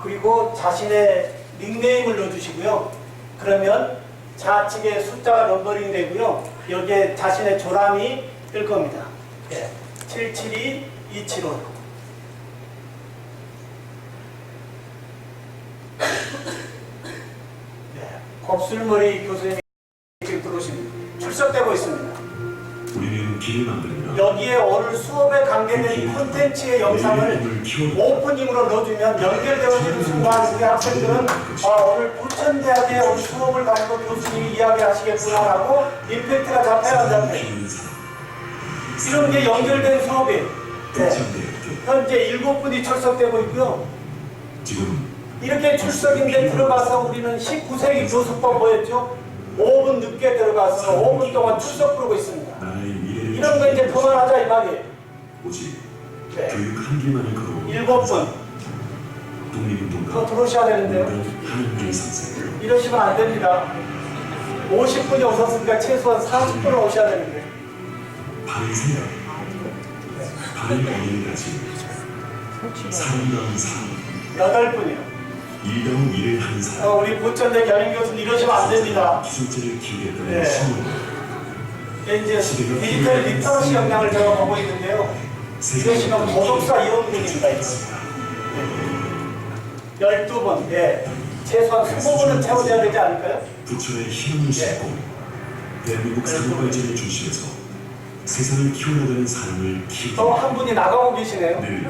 그리고 자신의 닉네임을 넣어주시고요. 그러면 좌측에 숫자가 넘버링 되고요. 여기에 자신의 조람이 뜰 겁니다. 네. 772275요. 곱슬머리 교수님이 지금 들어오십니다. 출석되고 있습니다. 우리는 길을 만듭니다. 여기에 오늘 수업에 관계된 콘텐츠의 영상을 오프닝으로 넣어주면 연결되어지는 순간 우리 학생들은 오늘 부천대학에 오늘 수업을 가지고 교수님이 이야기하시겠구나 하고 임팩트가 잡혀야 안 잡혀요. 이런 게 연결된 수업이에요. 네. 현재 7분이 출석되고 있고요. 지금 이렇게 출석인데 들어가서 우리는 19세기 교수법 뭐였죠? 5분 늦게 들어가서 5분 동안 출석 부르고 있습니다. 나라의 미래를 이런 거 이제 그만하자 이 말이에요. 오직 네. 교육 한 길만을 걸어 7분. 독립운동가 더 들어오셔야 되는데요. 한길 선생 이러시면 안 됩니다. 50분이 오셨으니까 최소한 40분은 오셔야 되는데. 바른 생각 바른 어린이까지 사람다운 삶 8분이요. 일다운 일을 하는 사람 우리 부천대 경영 교수님 이러시면 안 됩니다. 기술자를 기르겠다는 네. 신문 이제 디지털 리터러시 역량을 제가 보고 있는데요. 이러시면 고독사 이원군입니다. 12번. 네. 최소한 20번은 채워져야 되지 않을까요? 부천의 희망을 싣고 대한민국 산업 발전의 중심에서 세상을 키워나가는 사람을 또 한 분이 나가고 계시네요. 늘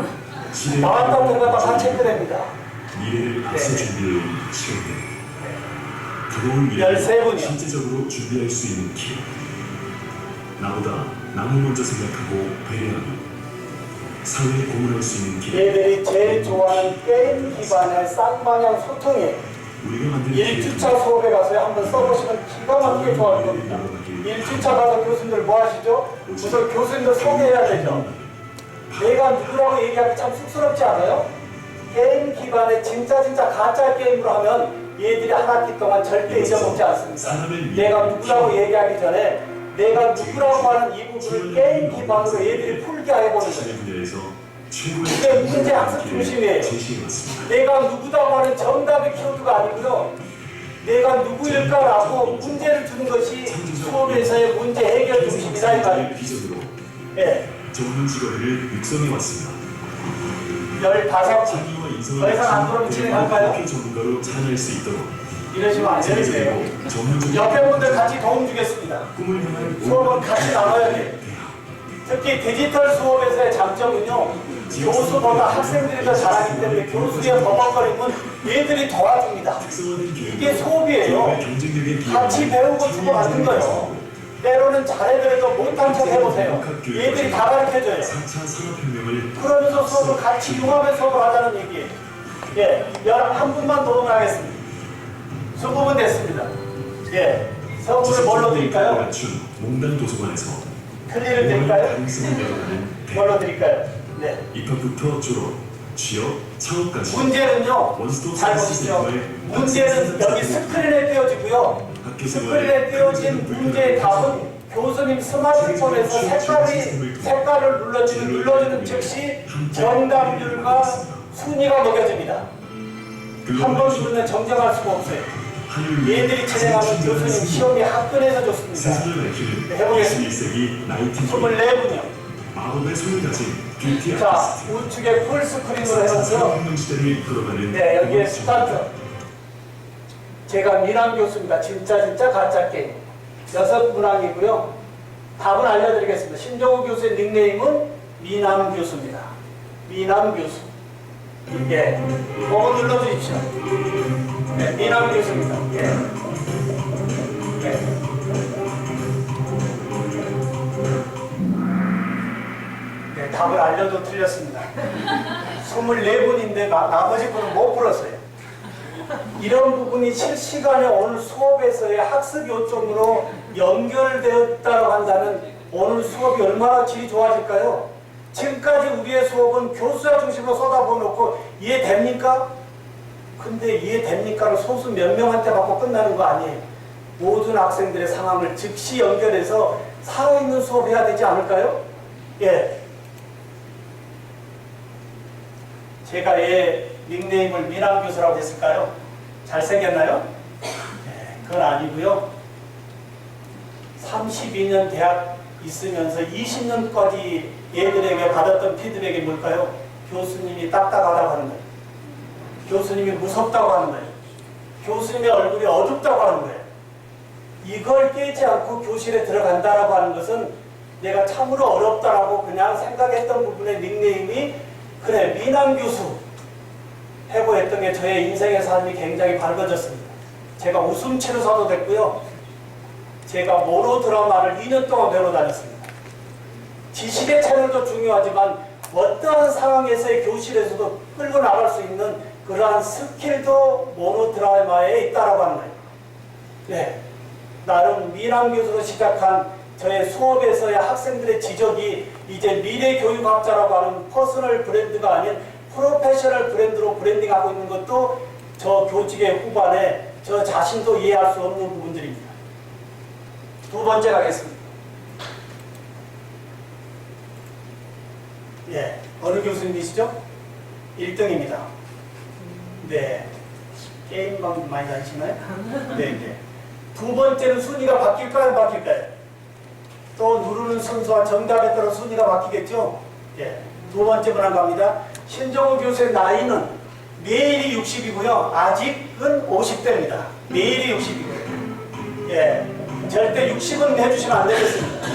시대의 나왔다 들어가다 다 체크됩니다. 미래를 앞서 네. 준비해온 시간대 그동안 미래를 13분이요. 실제적으로 준비할 수 있는 기회 나보다 남을 먼저 생각하고 배려하며 사회에 공헌할 수 있는 기회 얘들이 제일 좋아하는 게임 기반의 쌍방향 소통이에요. 우리가 만든 1주차 수업에 가서 한번 써보시면 기가 막히게 좋아할 겁니다. 1주차 가서 교수님들 뭐 하시죠? 우선 교수님들 소개해야 되죠. 내가 누구라고 얘기하기 참 쑥스럽지 않아요? 게임 기반의 진짜 가짜 게임으로 하면 얘들이 한 학기 동안 절대 잊어먹지 않습니다. 내가 누구라고 얘기하기 전에 내가 누구라고 하는 이 부분을 게임 기반으로 얘들이 풀게 해보는 거예요. 이게 문제 학습 중심이에요. 내가 누구다고 하는 정답의 키워드가 아니고요. 내가 누구일까라고 문제를 주는 것이 수업에서의 문제 해결 중심이다 이 말이에요. 예. 전문 직원을 육성해 왔습니다. 15분. 자기와 인성을 더 이상 안 갖춘 그러면 진행할까요? 대표 전문가로 자랄 수 있도록 이러시면 안 되는데요. 체계적이고 전문적인 옆에 분들 같이 도움 주겠습니다. 꿈을 향한 수업은 같이 나눠야 돼요. 특히 디지털 수업에서의 장점은요, 교수보다 학생들이 더 잘하기 때문에 교수의 버벅거림은 얘들이 도와줍니다. 이게 수업이에요. 같이 배우고 주고받는 거예요. 때로는 잘해더라도 못한 척 해보세요. 얘들이 다 가르쳐줘요. 4차 산업혁명을 그러면서 수업을 같이 융합해 수업을 하자는 얘기예요. 예, 11분만 도움을 하겠습니다. 수급은 됐습니다. 예, 서문을 뭘로 드릴까요? 갖춘 몽단 도서관에서 클리를 드릴까요? 가능성을 내려가는 뭘로 드릴까요? 네. 입학부터 졸업, 취업, 창업까지 문제는요, 원스톱 잘 서비스 보시죠. 센터의 문제는 여기 스크린에 띄워지고요. 학교 스크린에 띄워진 문제의 답은 교수님 스마트폰에서 색깔을 눌러주는 즉시 정답률과 순위가 매겨집니다. 한 번 누르면 정정할 수가 없어요. 얘들이 진행하는 교수님 시험이 학교에서 좋습니다. 스스로 밝히는 해보겠습니다. 21세기 나이팅게일 24분이요. 마법의 손을 가진 뷰티 자, 아티스트 우측에 풀스크린으로 해서 산업혁명 시대를 이끌어가는 네, 여기에 스타트. 제가 미남 교수입니다. 진짜 가짜 게임. 6문항이고요. 답은 알려드리겠습니다. 신정우 교수의 닉네임은 미남 교수입니다. 미남 교수. 예, 그거 눌러주십시오. 네, 미남 교수입니다. 예. 네. 네, 답을 알려도 틀렸습니다. 24분인데 나머지 분은 못 풀었어요. 이런 부분이 실시간에 오늘 수업에서의 학습 요점으로 연결되었다고 한다면 오늘 수업이 얼마나 질이 좋아질까요? 지금까지 우리의 수업은 교수자 중심으로 쏟아부어놓고 이해됩니까? 근데 이해됩니까를 소수 몇 명한테 받고 끝나는 거 아니에요. 모든 학생들의 상황을 즉시 연결해서 살아있는 수업해야 되지 않을까요? 예. 제가 얘 닉네임을 미남 교수라고 했을까요? 잘생겼나요? 네, 그건 아니고요. 32년 대학 있으면서 20년까지 얘들에게 받았던 피드백이 뭘까요? 교수님이 딱딱하다고 하는 거예요. 교수님이 무섭다고 하는 거예요. 교수님의 얼굴이 어둡다고 하는 거예요. 이걸 깨지 않고 교실에 들어간다라고 하는 것은 내가 참으로 어렵다라고 그냥 생각했던 부분의 닉네임이 그래 미남 교수 해고했던 게 저의 인생의 삶이 굉장히 밝아졌습니다. 제가 웃음치료사도 됐고요. 제가 모노 드라마를 2년 동안 배우러 다녔습니다. 지식의 채널도 중요하지만 어떠한 상황에서의 교실에서도 끌고 나갈 수 있는 그러한 스킬도 모노 드라마에 있다라고 하는 거예요. 네, 나름 미남 교수로 시작한 저의 수업에서의 학생들의 지적이 이제 미래 교육학자라고 하는 퍼스널 브랜드가 아닌 프로페셔널 브랜드로 브랜딩하고 있는 것도 저 교직의 후반에 저 자신도 이해할 수 없는 부분들입니다. 두 번째 가겠습니다. 예, 어느 교수님이시죠? 1등입니다. 네, 게임방 많이 다니시나요? 네, 네. 두 번째는 순위가 바뀔까요? 바뀔까요? 또 누르는 순서와 정답에 따라 순위가 바뀌겠죠? 예, 두 번째 문항 갑니다. 신정우 교수의 나이는 매일이 60이고요. 아직은 50대입니다. 매일이 60이고요. 예, 절대 60은 해주시면 안 되겠습니다.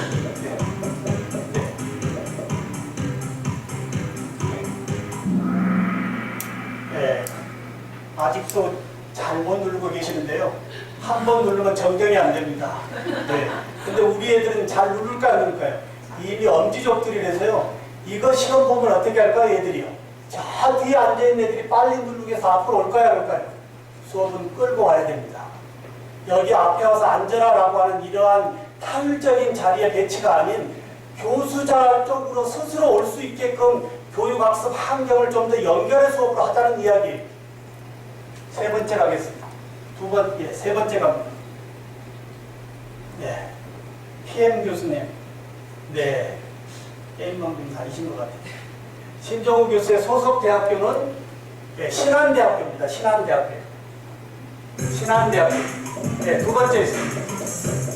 예, 아직도 잘못 누르고 계시는데요. 한 번 누르면 정정이 안 됩니다. 네. 근데 우리 애들은 잘 누를까요, 안 누를까요? 이미 엄지족들이라서요. 이거 시험 보면 어떻게 할까요, 애들이요? 저 뒤에 앉아있는 애들이 빨리 누르기 위해서 앞으로 올까요, 안 올까요? 수업은 끌고 와야 됩니다. 여기 앞에 와서 앉아라라고 하는 이러한 타율적인 자리의 배치가 아닌 교수자 쪽으로 스스로 올 수 있게끔 교육학습 환경을 좀 더 연결해 수업을 하자는 이야기. 세 번째 가겠습니다. 세 번째 갑니다. 네. PM 교수님. 네. 게임방송 다니신 것 같아요. 신정우 교수의 소속 대학교는 네, 신한대학교입니다. 신한대학교. 신한대학교. 네, 두 번째 있습니다.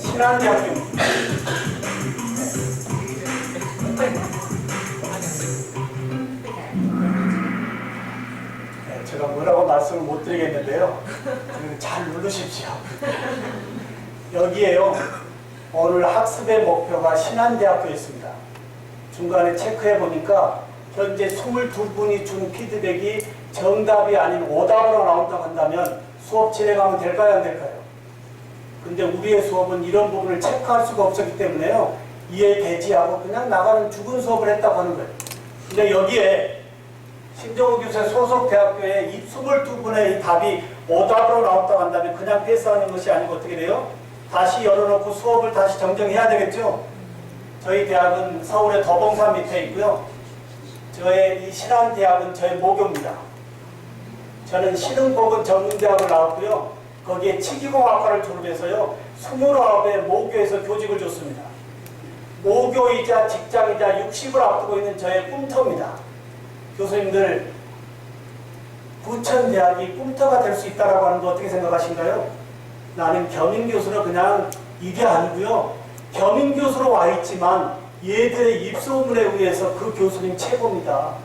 신한대학교입니다. 네. 말씀드리겠는데요. 잘 누르십시오. 여기에요. 오늘 학습의 목표가 신한대학교였습니다. 중간에 체크해 보니까 현재 22분이 준 피드백이 정답이 아닌 오답으로 나온다고 한다면 수업 진행하면 될까요, 안 될까요? 근데 우리의 수업은 이런 부분을 체크할 수가 없었기 때문에요. 이해 배제하고 그냥 나가는 죽은 수업을 했다고 하는 거예요. 근데 여기에 신정호 교수의 소속 대학교에 이 22분의 이 답이 오답으로 나왔다고 한다면 그냥 패스하는 것이 아니고 어떻게 돼요? 다시 열어놓고 수업을 다시 정정해야 되겠죠? 저희 대학은 서울의 더봉산 밑에 있고요. 저의 이 신한대학은 저의 모교입니다. 저는 신흥법원 전문대학을 나왔고요. 거기에 치기공학과를 졸업해서요. 29의 모교에서 교직을 줬습니다. 모교이자 직장이자 60을 앞두고 있는 저의 꿈터입니다. 교수님들, 부천대학이 꿈터가 될 수 있다고 하는 거 어떻게 생각하신가요? 나는 겸임교수로 그냥 이게 아니고요. 겸임교수로 와 있지만 얘들의 입소문에 의해서 그 교수님 최고입니다.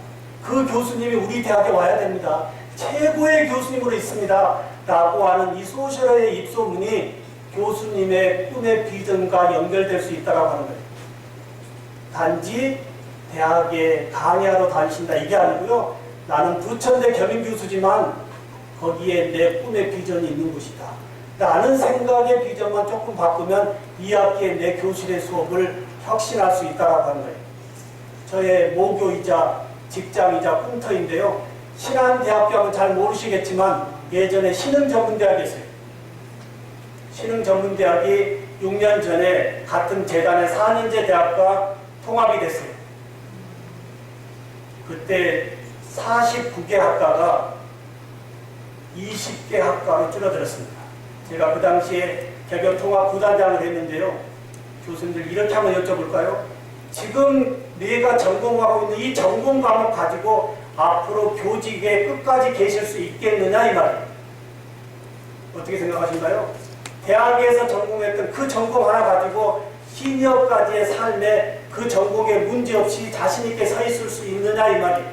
그 교수님이 우리 대학에 와야 됩니다. 최고의 교수님으로 있습니다. 라고 하는 이 소셜의 입소문이 교수님의 꿈의 비전과 연결될 수 있다고 하는 거예요. 단지 대학에 강의하러 다니신다 이게 아니고요. 나는 부천대 겸임교수지만 거기에 내 꿈의 비전이 있는 곳이다. 라는 생각의 비전만 조금 바꾸면 2학기에 내 교실의 수업을 혁신할 수 있다고 하는 거예요. 저의 모교이자 직장이자 꿈터인데요. 신한대학교 하면 잘 모르시겠지만 예전에 신흥전문대학이었어요. 신흥전문대학이 6년 전에 같은 재단의 4년제 대학과 통합이 됐어요. 그때 49개 학과가 20개 학과로 줄어들었습니다. 제가 그 당시에 개교통합 부단장을 했는데요. 교수님들 이렇게 한번 여쭤볼까요? 지금 내가 전공하고 있는 이 전공 과목 가지고 앞으로 교직에 끝까지 계실 수 있겠느냐 이 말이에요. 어떻게 생각하신가요? 대학에서 전공했던 그 전공 하나 가지고 시니어까지의 삶에 그 전공에 문제없이 자신있게 서 있을 수 있느냐 이 말이에요.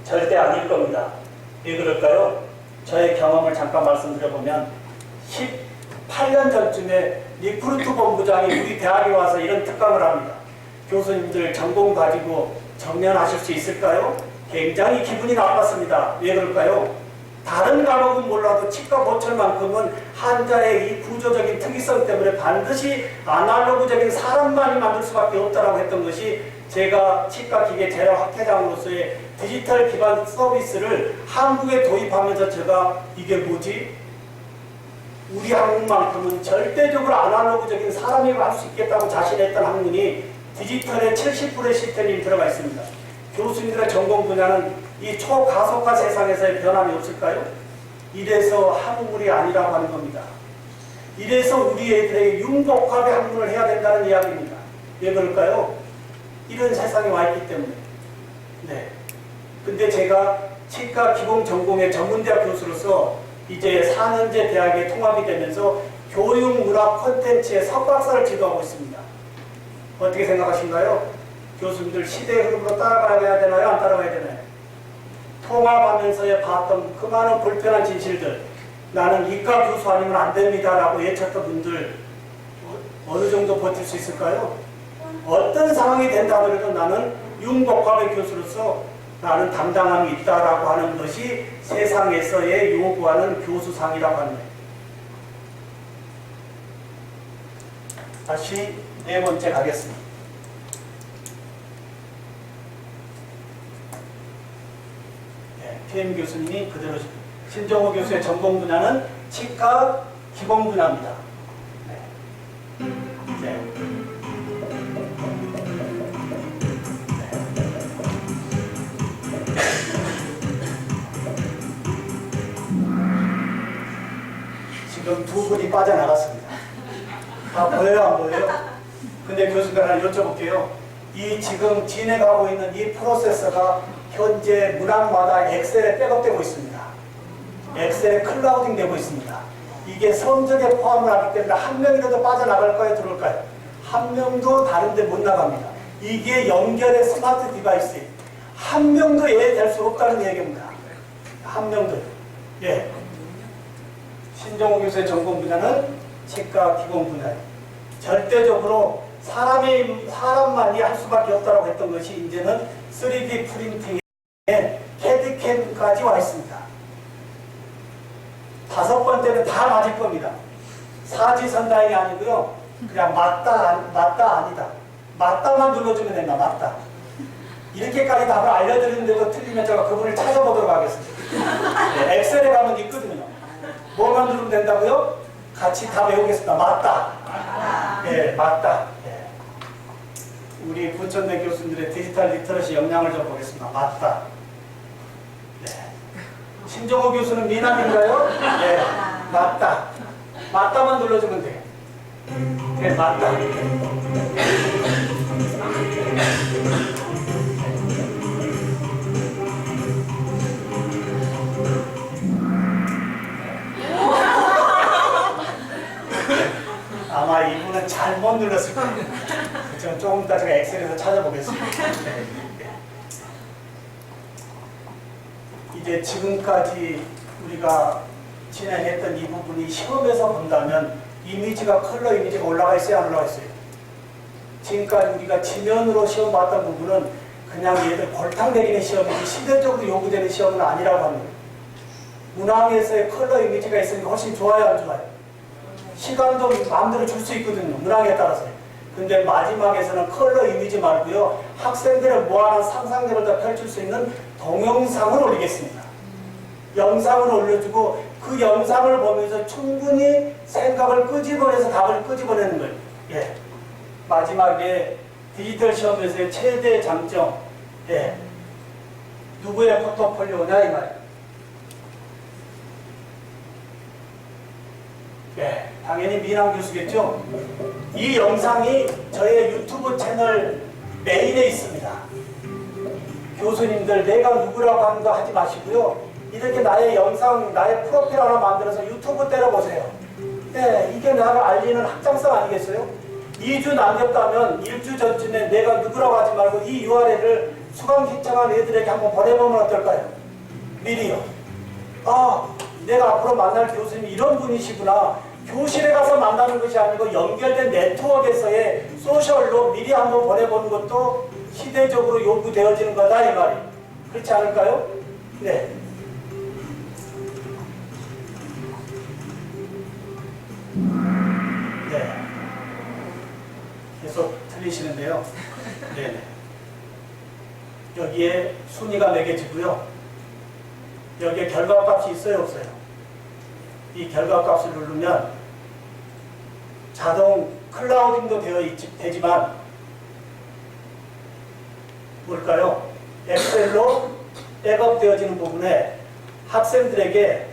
절대 아닐 겁니다. 왜 그럴까요? 저의 경험을 잠깐 말씀드려보면 18년 전쯤에 리크루트 본부장이 우리 대학에 와서 이런 특강을 합니다. 교수님들 전공 가지고 정년하실 수 있을까요? 굉장히 기분이 나빴습니다. 왜 그럴까요? 다른 과목은 몰라도 치과 보철만큼은 한자의 이 구조적인 특이성 때문에 반드시 아날로그적인 사람만이 만들 수밖에 없다고 했던 것이 제가 치과기계 재활학회장으로서의 디지털 기반 서비스를 한국에 도입하면서 제가 이게 뭐지? 우리 학문만큼은 절대적으로 아날로그적인 사람이 할 수 있겠다고 자신했던 학문이 디지털의 70%의 시스템이 들어가 있습니다. 교수님들의 전공 분야는 이 초가속화 세상에서의 변함이 없을까요? 이래서 학문이 아니라고 하는 겁니다. 이래서 우리 애들에게 융복합의 학문을 해야 된다는 이야기입니다. 왜 그럴까요? 이런 세상에 와 있기 때문에. 네. 근데 제가 치과 기본 전공의 전문대학 교수로서 이제 4년제 대학에 통합이 되면서 교육문화 콘텐츠의 석박사를 지도하고 있습니다. 어떻게 생각하신가요? 교수님들 시대의 흐름으로 따라가야 되나요? 안 따라가야 되나요? 통합하면서 봤던 그 많은 불편한 진실들, 나는 이과 교수 아니면 안 됩니다 라고 외쳤던 분들 어느 정도 버틸 수 있을까요? 어떤 상황이 된다 하더라도 나는 융복합의 교수로서 나는 담당함이 있다라고 하는 것이 세상에서의 요구하는 교수상이라고 하는 거예요. 다시 네 번째 가겠습니다. 네, PM 교수님이 그대로 신정호 교수의 전공 분야는 치과 기본 분야입니다. 네. 네. 지금 두 분이 빠져나갔습니다. 다 보여요, 안 보여요? 근데 교수님 하나 여쭤볼게요. 이 지금 진행하고 있는 이 프로세서가 현재 문학마다 엑셀에 백업되고 있습니다. 엑셀에 클라우딩 되고 있습니다. 이게 성적에 포함을 하기 때문에 한 명이라도 빠져나갈까요, 들어올까요? 한 명도 다른 데 못 나갑니다. 이게 연결의 스마트 디바이스. 한 명도 예외될 수 없다는 얘기입니다. 한 명도. 예. 신종호 교수의 전공 분야는 치과 기본 분야. 절대적으로 사람만이 할 수밖에 없다고 했던 것이 이제는 3D 프린팅에 CAD/CAM까지 와 있습니다. 5번째는 다 맞을 겁니다. 사지선다행이 아니고요. 그냥 맞다 아니다. 맞다만 눌러주면 된다. 맞다. 이렇게까지 답을 알려드리는데도 틀리면 제가 그분을 찾아보도록 하겠습니다. 네, 엑셀에 가면 있거든요. 뭐만 누르면 된다고요? 같이 다 외우겠습니다. 맞다. 예, 맞다. 예. 우리 부천대 교수님들의 디지털 리터러시 역량을 좀 보겠습니다. 맞다. 네. 신종호 교수는 미남인가요? 네, 맞다. 맞다만 눌러주면 돼요. 네, 맞다. 아마 이분은 잘못 눌렀을 거예요. 저는 조금 이따 제가 엑셀에서 찾아보겠습니다. 이제 지금까지 우리가 진행했던 이 부분이 시험에서 본다면 이미지가 컬러 이미지가 올라가 있어요, 안 올라가 있어요? 지금까지 우리가 지면으로 시험 봤던 부분은 그냥 얘들 골탕 먹이는 시험이지 시대적으로 요구되는 시험은 아니라고 합니다. 문항에서의 컬러 이미지가 있으니까 훨씬 좋아요, 안 좋아요? 시간도 마음대로 줄 수 있거든요, 문항에 따라서요. 근데 마지막에서는 컬러 이미지 말고요, 학생들의 무한한 상상력을 다 펼칠 수 있는 동영상을 올리겠습니다. 영상을 올려주고 그 영상을 보면서 충분히 생각을 끄집어내서 답을 끄집어내는 거예요. 예. 마지막에 디지털 시험에서의 최대 장점, 예. 누구의 포트폴리오냐 이 말이에요. 예. 당연히 민항 교수겠죠. 이 영상이 저의 유튜브 채널 메인에 있습니다. 교수님들 내가 누구라고 하는 거 하지 마시고요. 이렇게 나의 영상, 나의 프로필 하나 만들어서 유튜브 때려보세요. 네, 이게 나를 알리는 확장성 아니겠어요? 2주 남겼다면 1주 전쯤에 내가 누구라고 하지 말고 이 URL을 수강 신청한 애들에게 한번 보내보면 어떨까요? 미리요. 아, 내가 앞으로 만날 교수님이 이런 분이시구나. 교실에 가서 만나는 것이 아니고 연결된 네트워크에서의 소셜로 미리 한번 보내보는 것도 시대적으로 요구되어지는 거다 이 말이에요. 그렇지 않을까요? 네. 네. 계속 틀리시는데요. 네네. 여기에 순위가 매겨지고요. 여기에 결과값이 있어요, 없어요? 이 결과값을 누르면 자동 클라우딩도 되지만 뭘까요? 엑셀로 백업되어지는 부분에 학생들에게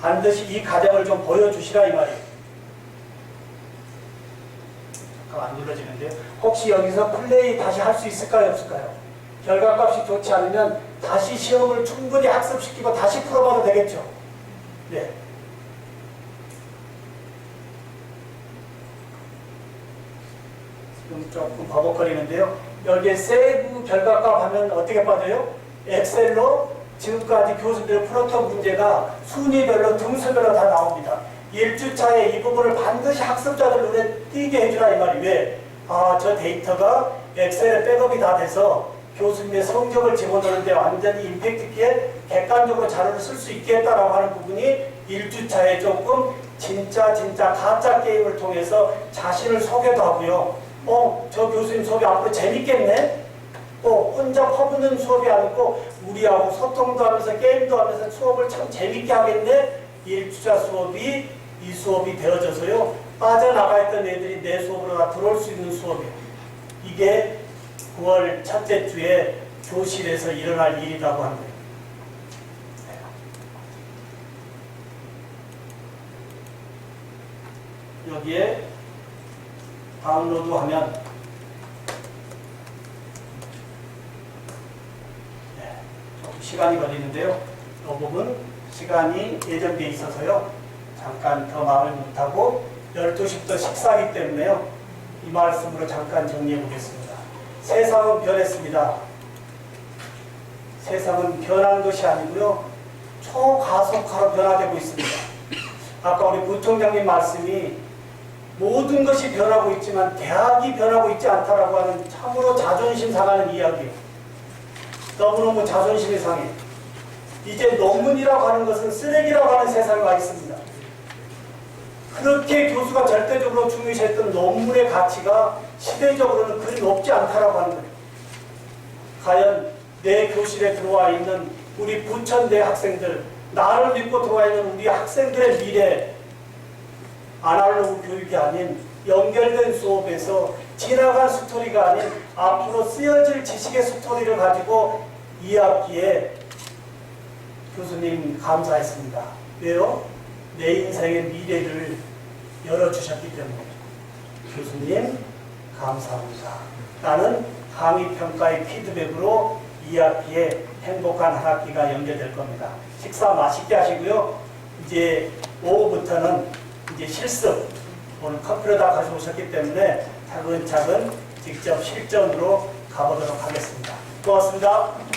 반드시 이 과정을 좀 보여주시라 이 말이에요. 잠깐 안 눌러지는데요. 혹시 여기서 플레이 다시 할 수 있을까요? 없을까요? 결과값이 좋지 않으면 다시 시험을 충분히 학습시키고 다시 풀어봐도 되겠죠. 네. 지금 조금 버벅거리는데요. 여기에 세이브 결과값 하면 어떻게 빠져요? 엑셀로 지금까지 교수들이 풀었던 문제가 순위별로 등수별로 다 나옵니다. 1주차에 이 부분을 반드시 학습자들 눈에 띄게 해주라 이 말이 왜? 아, 저 데이터가 엑셀에 백업이 다 돼서 교수님의 성적을 집어넣는데 완전히 임팩트 있게 객관적으로 자료를 쓸 수 있겠다라고 하는 부분이 1주차에 조금 진짜 가짜 게임을 통해서 자신을 소개도 하고요. 저 교수님 수업이 앞으로 재밌겠네? 혼자 퍼붓는 수업이 아니고 우리하고 소통도 하면서 게임도 하면서 수업을 참 재밌게 하겠네? 1주차 수업이 이 수업이 되어져서요. 빠져나가 있던 애들이 내 수업으로 다 들어올 수 있는 수업이에요. 이게 9월 첫째 주에 교실에서 일어날 일이라고 합니다. 여기에 다운로드하면 조금 시간이 걸리는데요. 이 부분 시간이 예정돼 있어서요. 잠깐 더 말을 못하고 12시부터 식사하기 때문에요. 이 말씀으로 잠깐 정리해 보겠습니다. 세상은 변했습니다. 세상은 변한 것이 아니고요. 초가속화로 변화되고 있습니다. 아까 우리 부총장님 말씀이 모든 것이 변하고 있지만 대학이 변하고 있지 않다라고 하는 참으로 자존심 상하는 이야기예요. 너무너무 자존심이 상해. 이제 논문이라고 하는 것은 쓰레기라고 하는 세상에 와 있습니다. 그렇게 교수가 절대적으로 중요시했던 논문의 가치가 시대적으로는 그리 높지 않다라고 하는 거예요. 과연 내 교실에 들어와 있는 우리 부천대 학생들, 나를 믿고 들어와 있는 우리 학생들의 미래, 아날로그 교육이 아닌 연결된 수업에서 지나간 스토리가 아닌 앞으로 쓰여질 지식의 스토리를 가지고 2학기에 교수님 감사했습니다. 왜요? 내 인생의 미래를 열어주셨기 때문에. 교수님 감사합니다. 나는 강의평가의 피드백으로 2학기에 행복한 한 학기가 연결될 겁니다. 식사 맛있게 하시고요. 이제 오후부터는 이제 실습, 오늘 커피를 다 가져오셨기 때문에 차근차근 직접 실전으로 가보도록 하겠습니다. 고맙습니다.